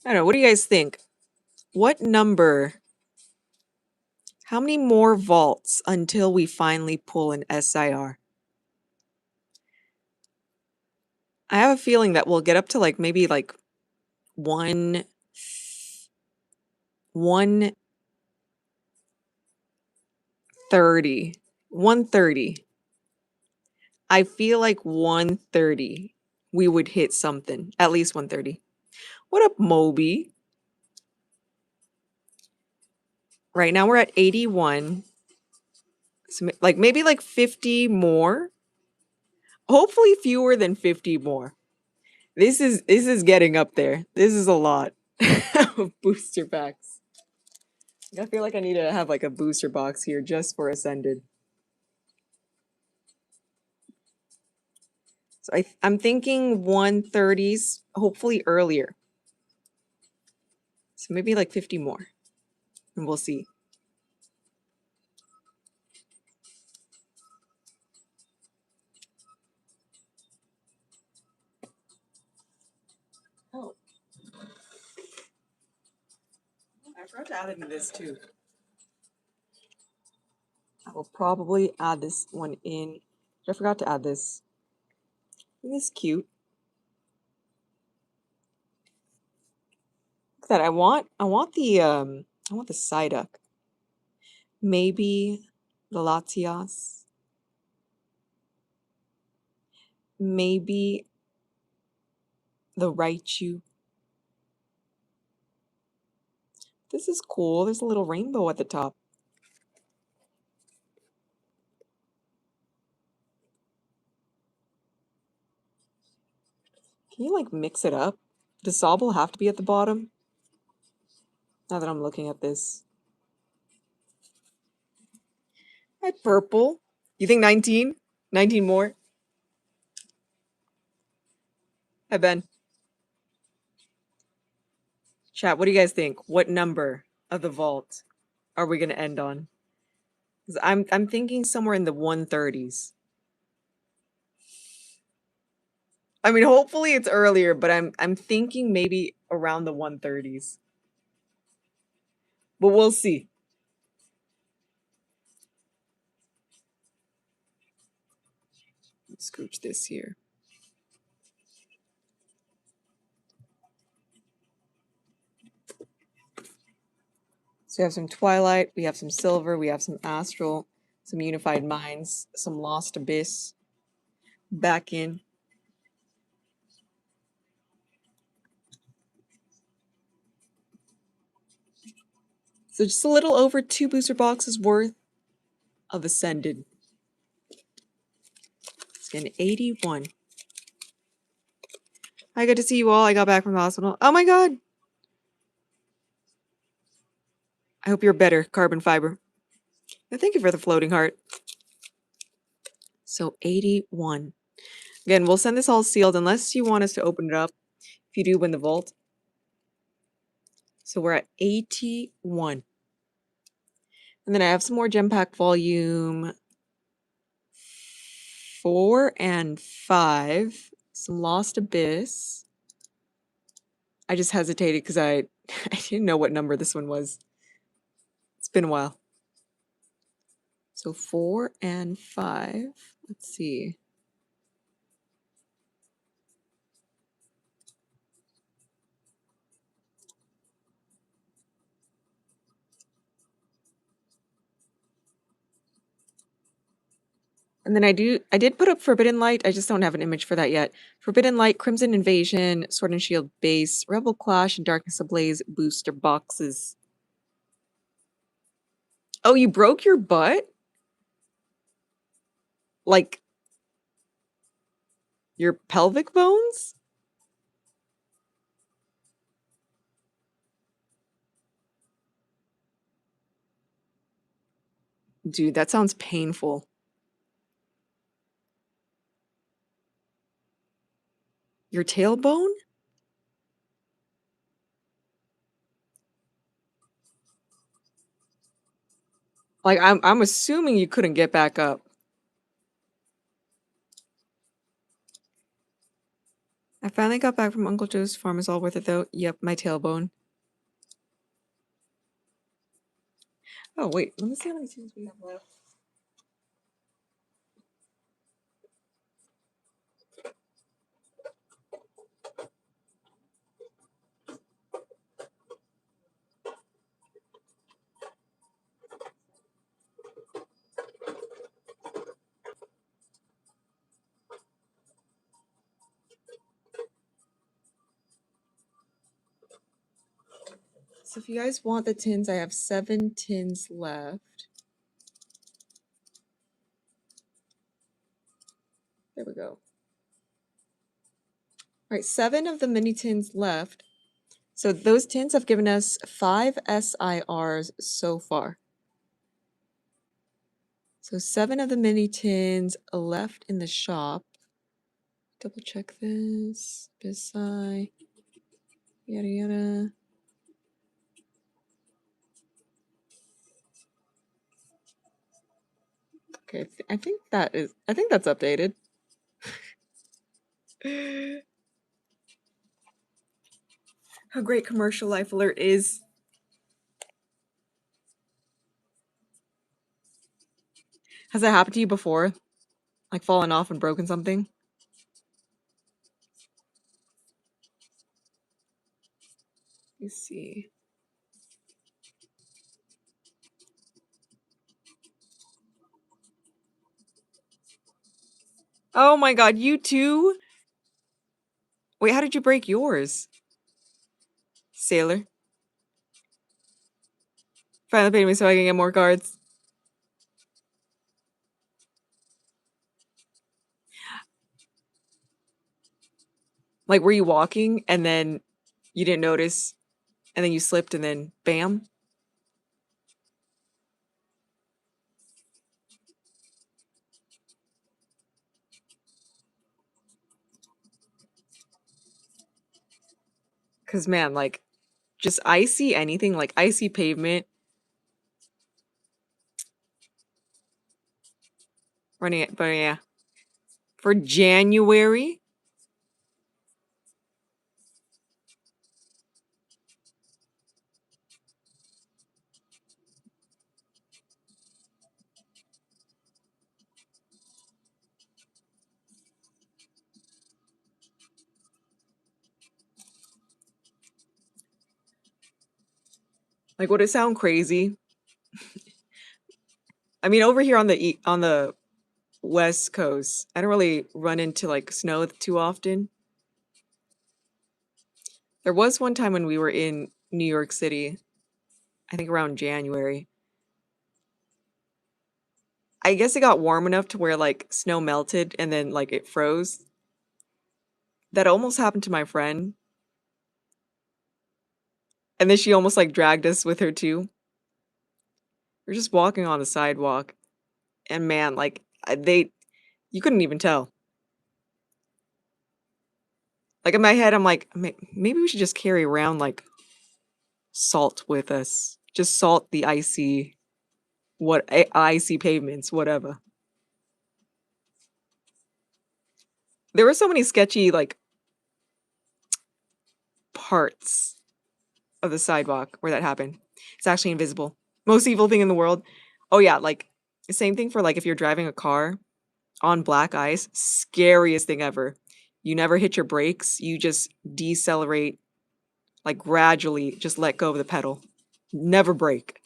I don't know. What do you guys think? What number? How many more vaults until we finally pull an SIR? I have a feeling that we'll get up to like maybe like 1 130. 130. I feel like 130 we would hit something. At least 130. What up, Moby? Right now we're at 81. So like maybe like 50 more. Hopefully fewer than 50 more. This is getting up there. This is a lot of booster packs. I feel like I need to have like a booster box here just for Ascended. So I'm thinking 130s, hopefully earlier. So maybe like 50 more. And we'll see. Oh. I forgot to add it in this too. I will probably add this one in. I forgot to add this. Isn't this cute? Look at that. I want the Psyduck. Maybe the Latias. Maybe the Raichu. This is cool. There's a little rainbow at the top. Can you like mix it up? Does Sobble have to be at the bottom? Now that I'm looking at this. Hi, purple. You think 19? 19 more? Hi, Ben. Chat, what do you guys think? What number of the vault are we gonna end on? 'Cause I'm thinking somewhere in the 130s. I mean, hopefully it's earlier, but I'm thinking maybe around the 130s. But we'll see. Let's scooch this here. So we have some Twilight, we have some Silver, we have some Astral, some Unified Minds, some Lost Abyss. Back in. So just a little over 2 booster boxes worth of Ascended. It's an 81. Hi, good to see you all. I got back from the hospital. Oh my god! I hope you're better, Carbon Fiber. And thank you for the floating heart. So 81. Again, we'll send this all sealed unless you want us to open it up if you do win the vault. So we're at 81. And then I have some more gem pack volume 4 and 5. Some Lost Abyss. I just hesitated because I didn't know what number this one was. It's been a while. So 4 and 5. Let's see. And then I did put up Forbidden Light. I just don't have an image for that yet. Forbidden Light, Crimson Invasion, Sword and Shield base, Rebel Clash, and Darkness Ablaze booster boxes. Oh, you broke your butt? Like your pelvic bones? Dude, that sounds painful. Your tailbone? Like I'm assuming you couldn't get back up. I finally got back from Uncle Joe's farm. Is all worth it though? Yep, my tailbone. Oh wait, let me see how many tunes we have left. So if you guys want the tins, I have 7 tins left. There we go. All right, 7 of the mini tins left. So those tins have given us 5 SIRs so far. So 7 of the mini tins left in the shop. Double check this. Bisai. Yada yada. Okay, I think that's updated. How great commercial life alert is. Has that happened to you before? Like fallen off and broken something? Let's see. Oh my god, you too? Wait, how did you break yours? Sailor. Finally paid me so I can get more cards. Like, were you walking and then you didn't notice and then you slipped and then bam? Because, man, like, just icy anything, like icy pavement. Running it, but yeah. For January? Like, would it sound crazy? I mean, over here on the West Coast, I don't really run into like snow too often. There was one time when we were in New York City, I think around January. I guess it got warm enough to where like snow melted and then like it froze. That almost happened to my friend. And then she almost like dragged us with her too. We're just walking on the sidewalk. And man, like you couldn't even tell. Like in my head, I'm like, maybe we should just carry around like salt with us. Just salt the icy pavements, whatever. There were so many sketchy like parts of the sidewalk where that happened. It's actually invisible. Most evil thing in the world. Oh yeah, like the same thing for like if you're driving a car on black ice, scariest thing ever. You never hit your brakes, you just decelerate, like gradually just let go of the pedal. Never brake.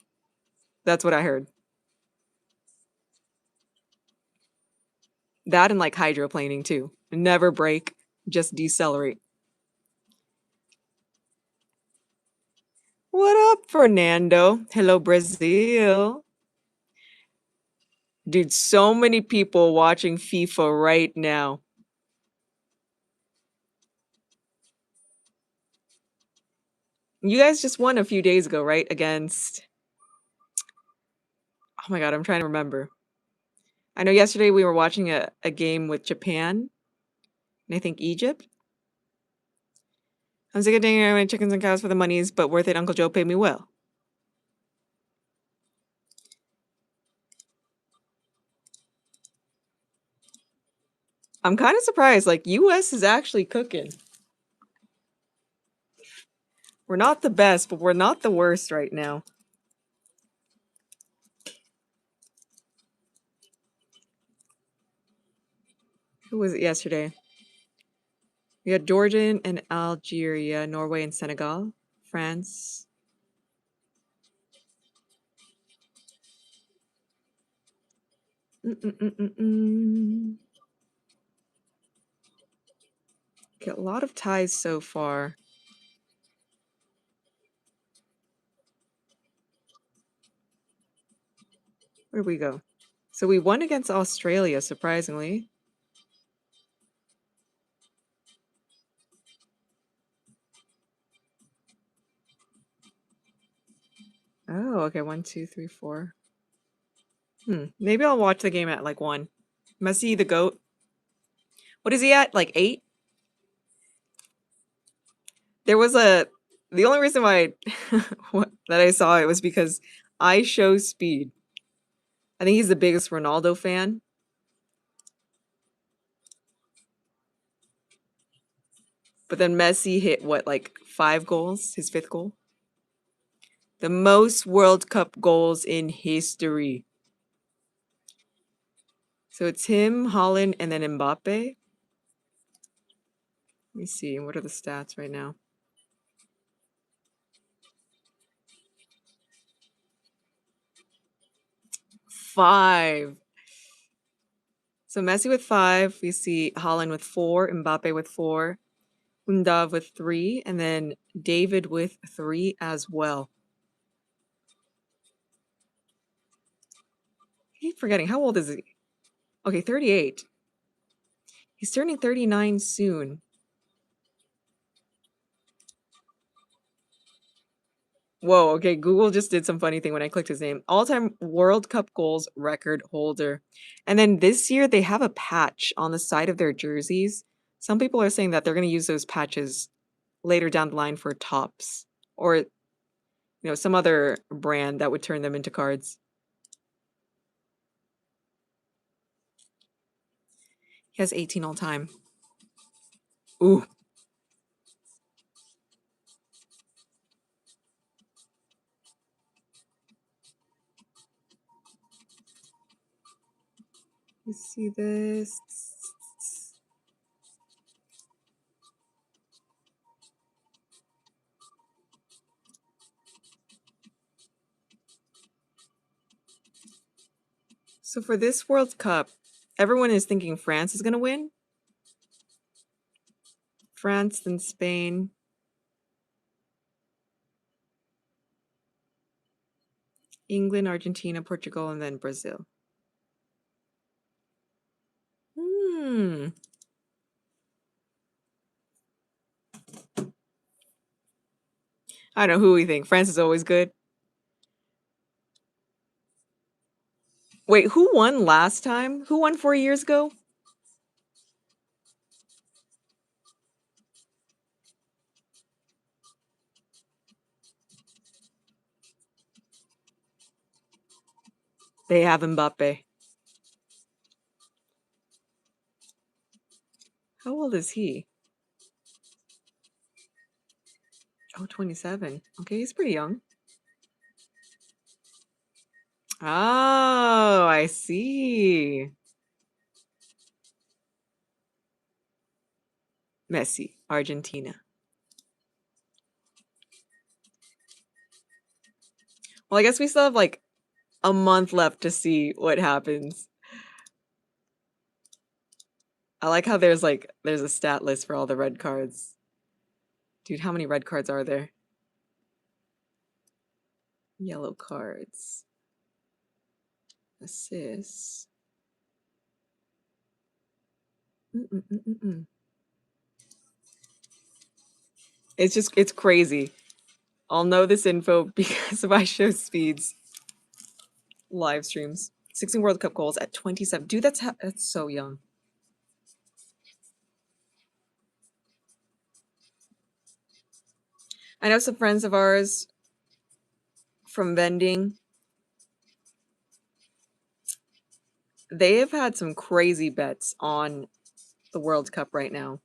That's what I heard. That and like hydroplaning too. Never brake, just decelerate. What up, Fernando? Hello, Brazil. Dude, so many people watching FIFA right now. You guys just won a few days ago, right? Against. Oh my god, I'm trying to remember. I know yesterday we were watching a game with Japan and I think Egypt. I'm sick of dangling my chickens and cows for the monies, but worth it. Uncle Joe paid me well. I'm kind of surprised. Like, US is actually cooking. We're not the best, but we're not the worst right now. Who was it yesterday? We had Jordan and Algeria, Norway and Senegal, France. Get a lot of ties so far. Where did we go? So we won against Australia, surprisingly. Oh, okay. 1, 2, 3, 4. Maybe I'll watch the game at like 1. Messi the GOAT. What is he at? Like 8? There was the only reason why that I saw it was because I show speed. I think he's the biggest Ronaldo fan. But then Messi hit what, like 5 goals? His 5th goal? The most World Cup goals in history. So it's him, Holland, and then Mbappe. Let me see. What are the stats right now? 5. So Messi with 5. We see Holland with 4, Mbappe with 4, Undav with 3, and then David with 3 as well. I keep forgetting. How old is he? Okay, 38. He's turning 39 soon. Whoa, okay, Google just did some funny thing when I clicked his name. All-time World Cup goals record holder. And then this year they have a patch on the side of their jerseys. Some people are saying that they're going to use those patches later down the line for tops or some other brand that would turn them into cards. He has 18 all time. Ooh. You see this? So for this World Cup, everyone is thinking France is going to win. France, then Spain. England, Argentina, Portugal, and then Brazil. I don't know who we think. France is always good. Wait, who won last time? Who won 4 years ago? They have Mbappe. How old is he? Oh, 27. Okay, he's pretty young. Oh, I see. Messi, Argentina. Well, I guess we still have like a month left to see what happens. I like how there's a stat list for all the red cards. Dude, how many red cards are there? Yellow cards. Assists. It's crazy. I'll know this info because of I Show Speed's live streams. 16 World Cup goals at 27. Dude, that's so young. I know some friends of ours from vending. They have had some crazy bets on the World Cup right now.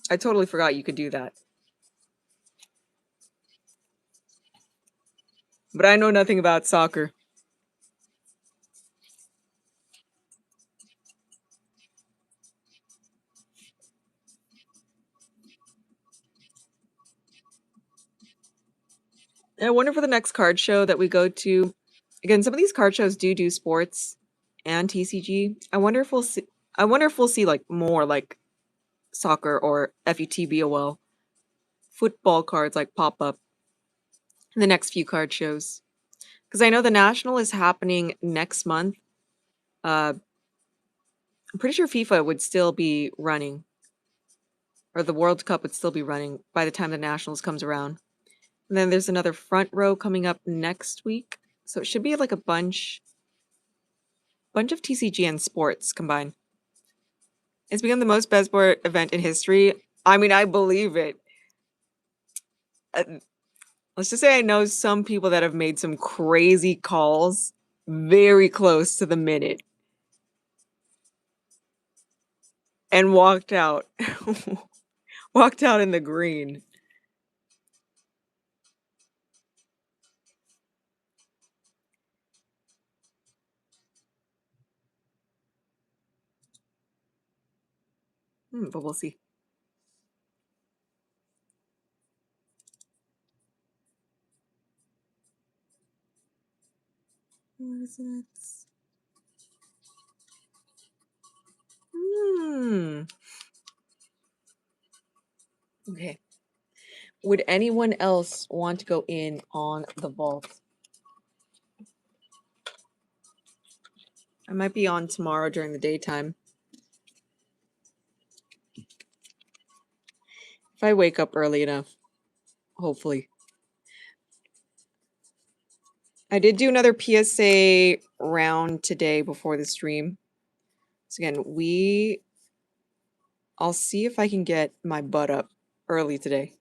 I totally forgot you could do that. But I know nothing about soccer. I wonder for the next card show that we go to. Again, some of these card shows do sports and TCG. I wonder if we'll see like more like soccer or FUTBOL football cards like pop up. in the next few card shows. Because I know the National is happening next month. I'm pretty sure FIFA would still be running, or the World Cup would still be running by the time the Nationals comes around. And then there's another front row coming up next week. So it should be like a bunch of TCG and sports combined. It's become the most Bezport event in history. I mean, I believe it. Uh, let's just say I know some people that have made some crazy calls very close to the minute and walked out. Walked out in the green. But we'll see. What is it? Okay. Would anyone else want to go in on the vault? I might be on tomorrow during the daytime. If I wake up early enough, hopefully. I did do another PSA round today before the stream. So again, I'll see if I can get my butt up early today.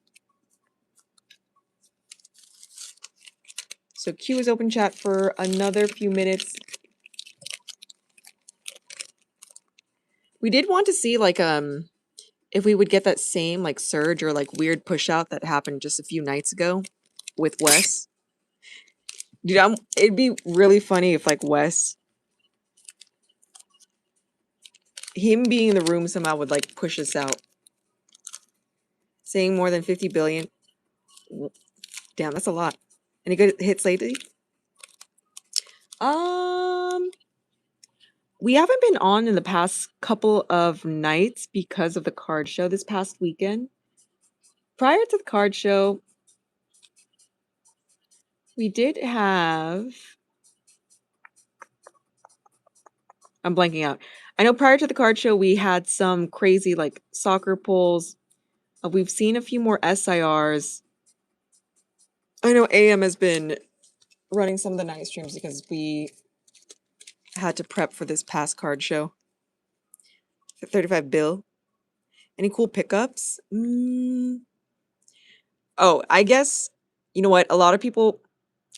So Q is open chat for another few minutes. We did want to see like if we would get that same like surge or like weird push out that happened just a few nights ago with Wes. Dude, it'd be really funny if like Wes, him being in the room somehow would like push us out. Saying more than 50 billion. Damn, that's a lot. Any good hits lately? We haven't been on in the past couple of nights because of the card show this past weekend. Prior to the card show, we did have... I'm blanking out. I know prior to the card show, we had some crazy like soccer pulls. We've seen a few more SIRs. I know AM has been running some of the night streams because we had to prep for this past card show. 35 bill. Any cool pickups? Oh, I guess, you know what? A lot of people,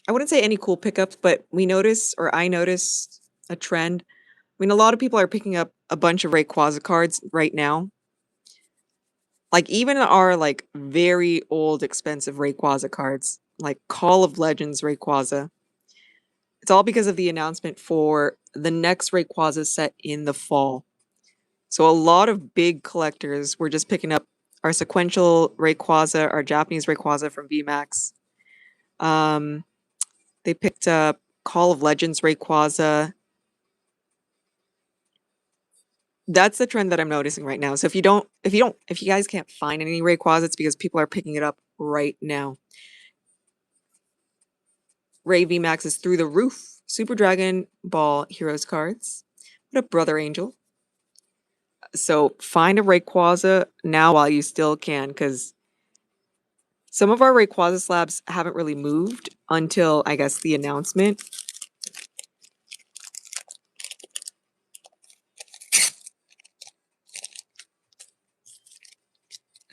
I wouldn't say any cool pickups, but I noticed a trend. I mean, a lot of people are picking up a bunch of Rayquaza cards right now. Like, even our, like, very old, expensive Rayquaza cards, like Call of Legends Rayquaza. It's all because of the announcement for the next Rayquaza set in the fall. So a lot of big collectors were just picking up our sequential Rayquaza, our Japanese Rayquaza from VMAX. They picked up Call of Legends Rayquaza. That's the trend that I'm noticing right now. So if you guys can't find any Rayquaza, it's because people are picking it up right now. Ray VMAX is through the roof. Super Dragon Ball Heroes cards. What up, Brother Angel? So find a Rayquaza now while you still can, because some of our Rayquaza slabs haven't really moved until, I guess, the announcement.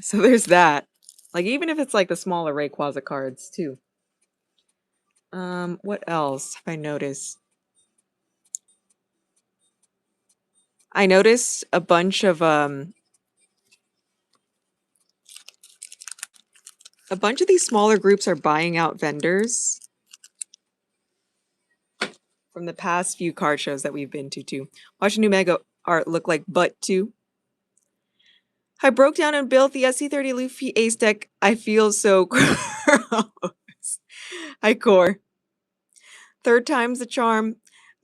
So there's that. Like, even if it's like the smaller Rayquaza cards too. What else have I noticed? I noticed a bunch of these smaller groups are buying out vendors from the past few card shows that we've been to too. Watch new mega art look like butt too. I broke down and built the SC30 Luffy Ace deck. I feel so gross. Hi, Core. Third time's the charm.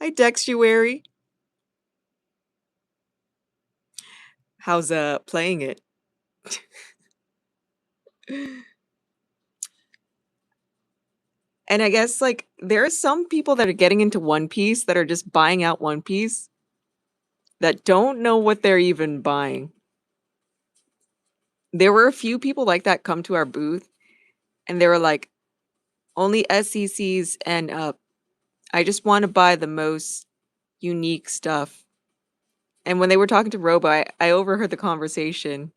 Hi, Dexuary. How's playing it? And I guess like there are some people that are getting into One Piece that are just buying out One Piece that don't know what they're even buying. There were a few people like that come to our booth and they were like, only SECs and up. I just want to buy the most unique stuff. And when they were talking to Robo, I overheard the conversation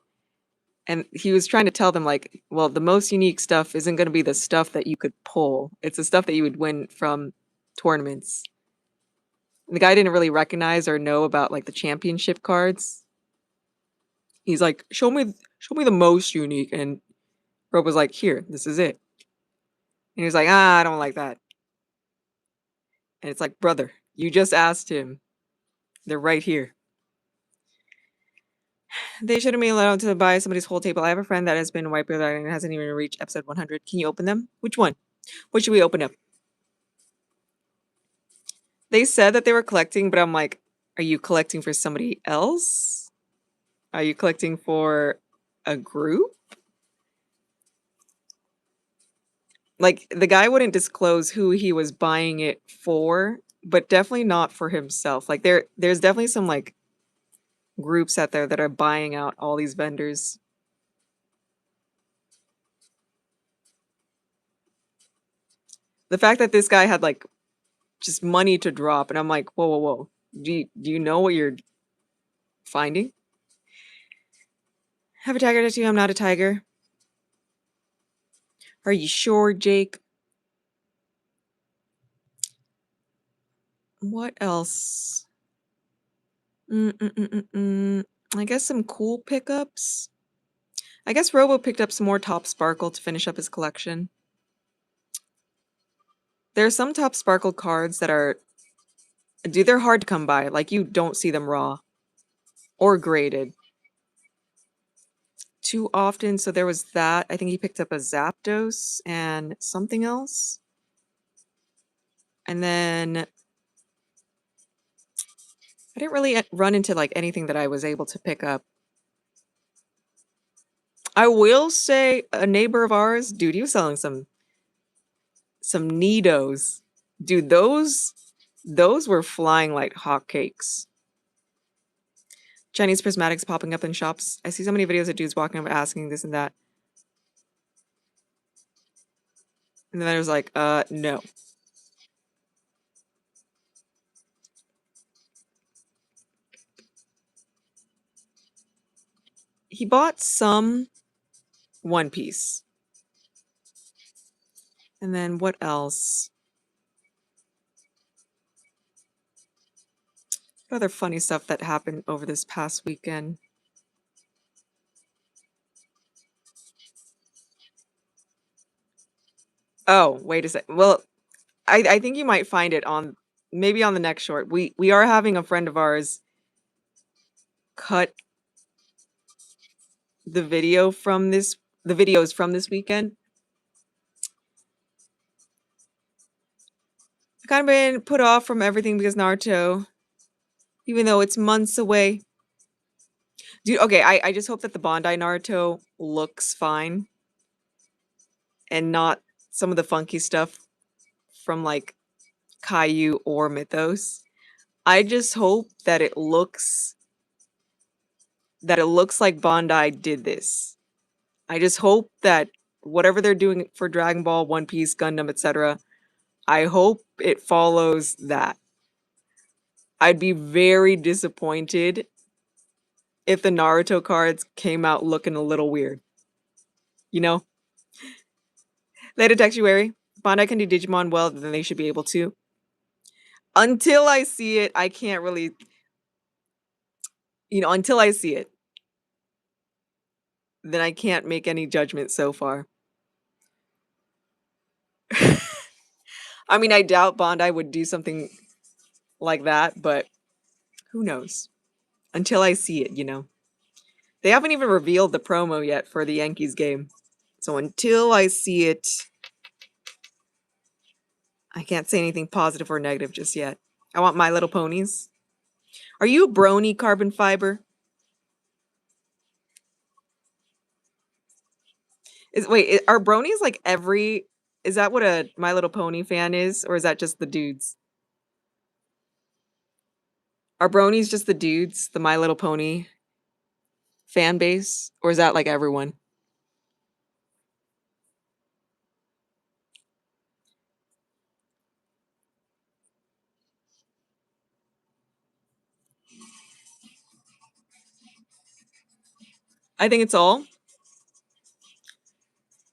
and he was trying to tell them like, well, the most unique stuff isn't going to be the stuff that you could pull. It's the stuff that you would win from tournaments. And the guy didn't really recognize or know about like the championship cards. He's like, show me the most unique. And Rob was like, here, this is it. And he was like, I don't like that. And it's like, brother, you just asked him. They're right here. They shouldn't be allowed to buy somebody's whole table. I have a friend that has been wiped out and hasn't even reached episode 100. Can you open them? Which one? What should we open up? They said that they were collecting, but I'm like, are you collecting for somebody else? Are you collecting for a group? Like, the guy wouldn't disclose who he was buying it for, but definitely not for himself. Like, there's definitely some, like, groups out there that are buying out all these vendors. The fact that this guy had, like, just money to drop, and I'm like, whoa, whoa, whoa. Do you know what you're finding? Have a tiger tattoo. I'm not a tiger. Are you sure, Jake? What else? I guess some cool pickups. I guess Robo picked up some more Top Sparkle to finish up his collection. There are some Top Sparkle cards that are... Dude, they're hard to come by. Like, you don't see them raw. Or graded. Too often, so there was that. I think he picked up a Zapdos and something else. And then... I didn't really run into, like, anything that I was able to pick up. I will say, a neighbor of ours, dude, he was selling some Nidos. Dude, those were flying like hotcakes. Chinese prismatics popping up in shops. I see so many videos of dudes walking up asking this and that. And then I was like, no. He bought some One Piece. And then what else? What other funny stuff that happened over this past weekend? Oh, wait a sec. Well, I think you might find it on maybe on the next short. We are having a friend of ours cut the videos from this weekend. I've kind of been put off from everything because Naruto, even though it's months away. Dude, okay, I just hope that the Bondi Naruto looks fine and not some of the funky stuff from like Caillou or Mythos. I just hope that it looks like Bondi did this. I just hope that whatever they're doing for Dragon Ball, One Piece, Gundam, etc., I hope it follows that. I'd be very disappointed if the Naruto cards came out looking a little weird. You know? Later Textuary. Bandai can do Digimon well, then they should be able to. Until I see it, I can't really... until I see it, then I can't make any judgment so far. I mean, I doubt Bandai would do something like that, but who knows? Until I see it, They haven't even revealed the promo yet for the Yankees game. So until I see it, I can't say anything positive or negative just yet. I want My Little Ponies. Are you a brony, Carbon Fiber? Wait, are bronies like every Is that what a My Little Pony fan is, or is that just the dudes? Are bronies just the dudes, the My Little Pony fan base, or is that like everyone? I think it's all.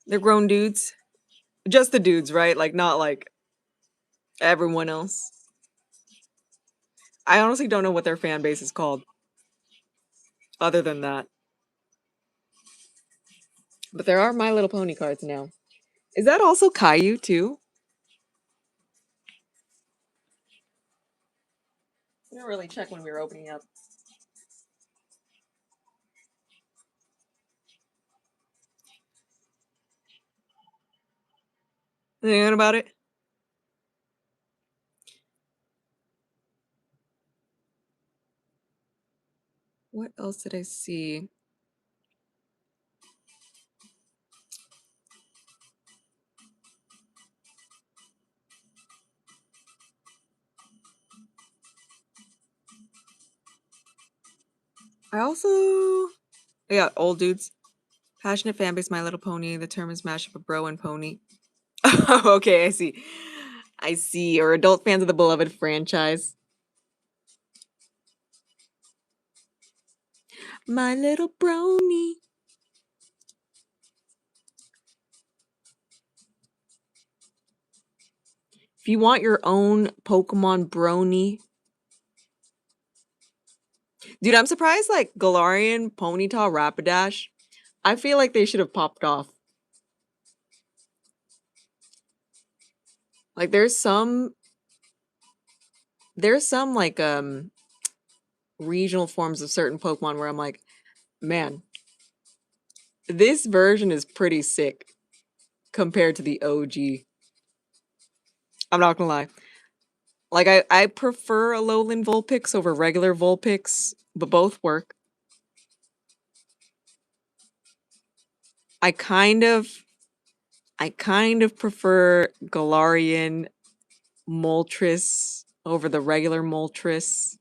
They're grown dudes. Just the dudes, right? Like not like everyone else. I honestly don't know what their fan base is called other than that. But there are My Little Pony cards now. Is that also Caillou too? I didn't really check when we were opening up. Anything about it? What else did I see? I also, yeah, old dudes. Passionate fan base, My Little Pony. The term is mashup of bro and pony. Oh, okay, I see. I see. Or adult fans of the beloved franchise. My little brony. If you want your own Pokemon brony. Dude, I'm surprised like Galarian, Ponyta, Rapidash. I feel like they should have popped off. Like there's some like regional forms of certain Pokemon where I'm like, man, this version is pretty sick compared to the OG. I'm not gonna lie. Like I prefer Alolan Vulpix over regular Vulpix, but both work. I kind of prefer Galarian Moltres over the regular Moltres.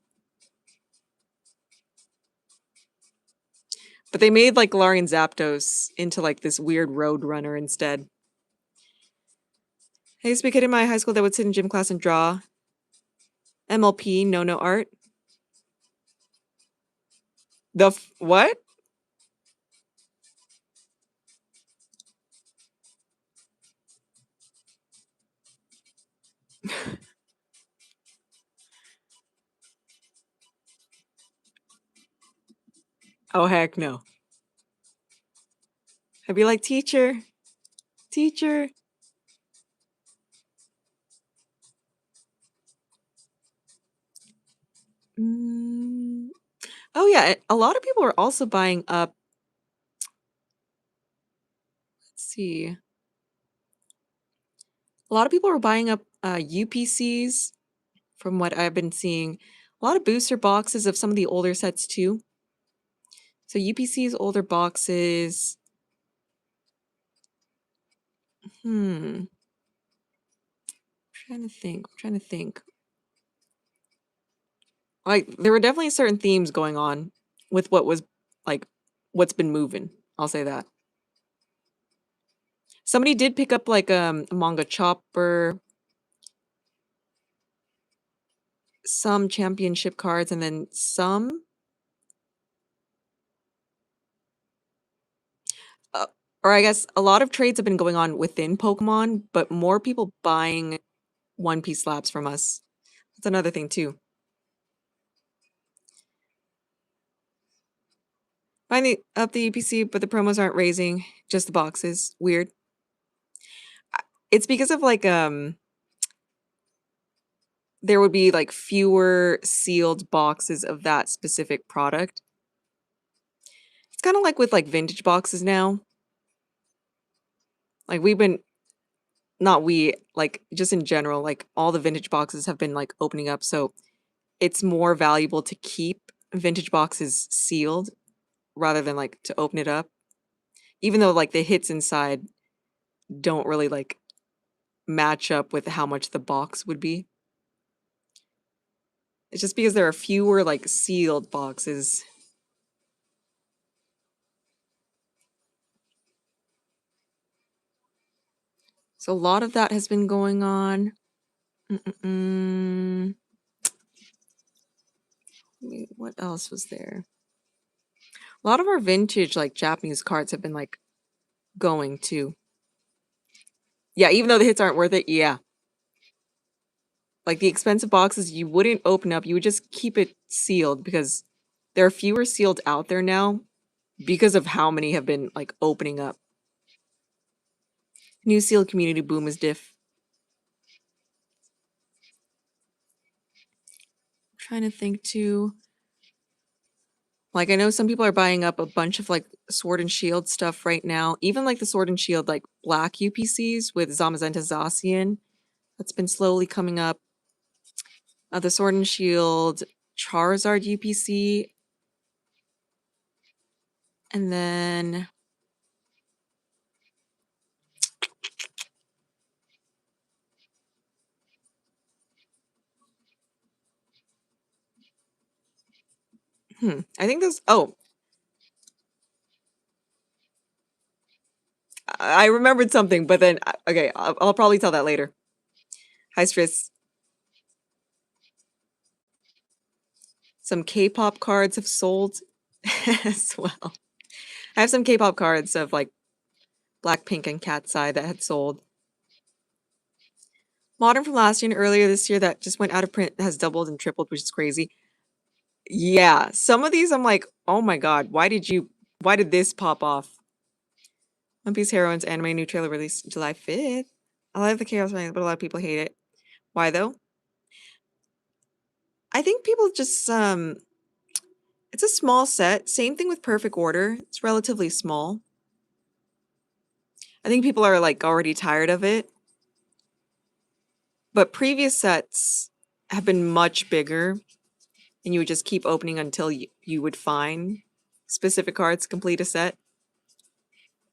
But they made like Galarian Zapdos into like this weird Roadrunner instead. I used to be a kid in my high school that would sit in gym class and draw MLP, no art. What? Oh heck no. I'd be like, teacher. Mm. Oh yeah, a lot of people are also buying up. Let's see. A lot of people are buying up UPCs from what I've been seeing. A lot of booster boxes of some of the older sets too. So UPCs, older boxes. I'm trying to think. Like there were definitely certain themes going on with what was like what's been moving. I'll say that. Somebody did pick up like a manga chopper, some championship cards, and then some or I guess a lot of trades have been going on within Pokemon, but more people buying One Piece slabs from us. That's another thing too. Buying up the UPC, but the promos aren't raising, just the boxes. Weird. It's because of like there would be like fewer sealed boxes of that specific product. It's kind of like with like vintage boxes now. Like we've been not we, like just in general, like all the vintage boxes have been like opening up, so it's more valuable to keep vintage boxes sealed rather than like to open it up. Even though like the hits inside don't really like match up with how much the box would be. It's just because there are fewer like sealed boxes. So a lot of that has been going on. What else was there? A lot of our vintage like Japanese cards have been like going too. Yeah, even though the hits aren't worth it, yeah. Like the expensive boxes you wouldn't open up, you would just keep it sealed because there are fewer sealed out there now because of how many have been like opening up. New sealed community boom is diff. I'm trying to think too. Like I know some people are buying up a bunch of like Sword and Shield stuff right now. Even like the Sword and Shield like black UPCs with Zamazenta Zacian. That's been slowly coming up. The Sword and Shield Charizard UPC. And then I think those I remembered something, but then okay, I'll probably tell that later. Hi, Striss. Some K-pop cards have sold as well. I have some K-pop cards of like Blackpink and Cat's Eye that had sold. Modern from last year and earlier this year that just went out of print has doubled and tripled, which is crazy. Yeah, some of these I'm like, oh my god, why did this pop off? One Piece Heroines anime new trailer released July 5th. I love the Chaos Rings, but a lot of people hate it. Why though? I think people just it's a small set. Same thing with Perfect Order. It's relatively small. I think people are like already tired of it. But previous sets have been much bigger and you would just keep opening until you would find specific cards to complete a set.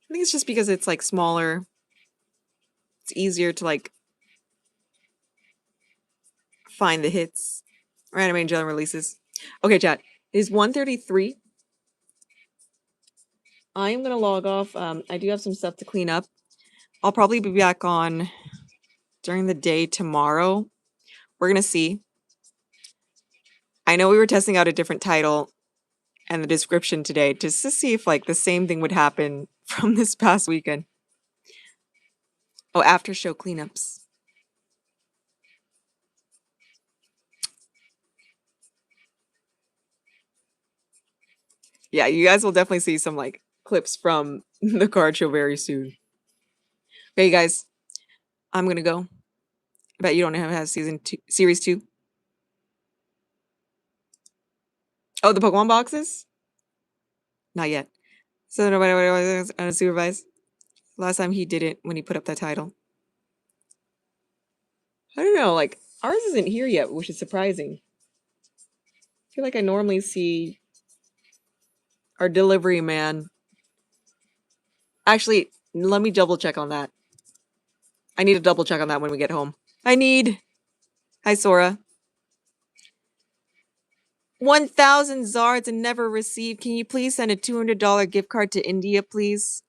I think it's just because it's like smaller. It's easier to like find the hits or anime and general releases. Okay, chat. It is 1:33. I am gonna log off. I do have some stuff to clean up. I'll probably be back on during the day tomorrow. We're gonna see. I know we were testing out a different title and the description today just to see if like the same thing would happen from this past weekend. Oh, after show cleanups. Yeah, you guys will definitely see some like clips from the card show very soon. Okay, guys, I'm gonna go. I bet you don't have series 2. Oh, the Pokemon boxes? Not yet. So nobody was unsupervised. Last time he did it when he put up that title. I don't know, like ours isn't here yet, which is surprising. I feel like I normally see our delivery man. Actually, let me double check on that. I need to double check on that when we get home. Hi, Sora. 1,000 Zards and never received. Can you please send a $200 gift card to India, please?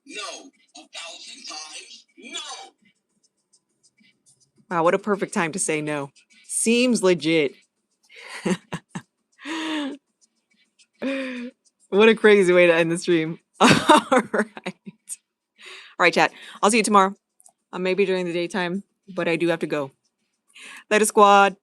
No. 1,000 times no. Wow, what a perfect time to say no. Seems legit. What a crazy way to end the stream. Alright. Alright, chat. I'll see you tomorrow. Maybe during the daytime, but I do have to go. Later, squad.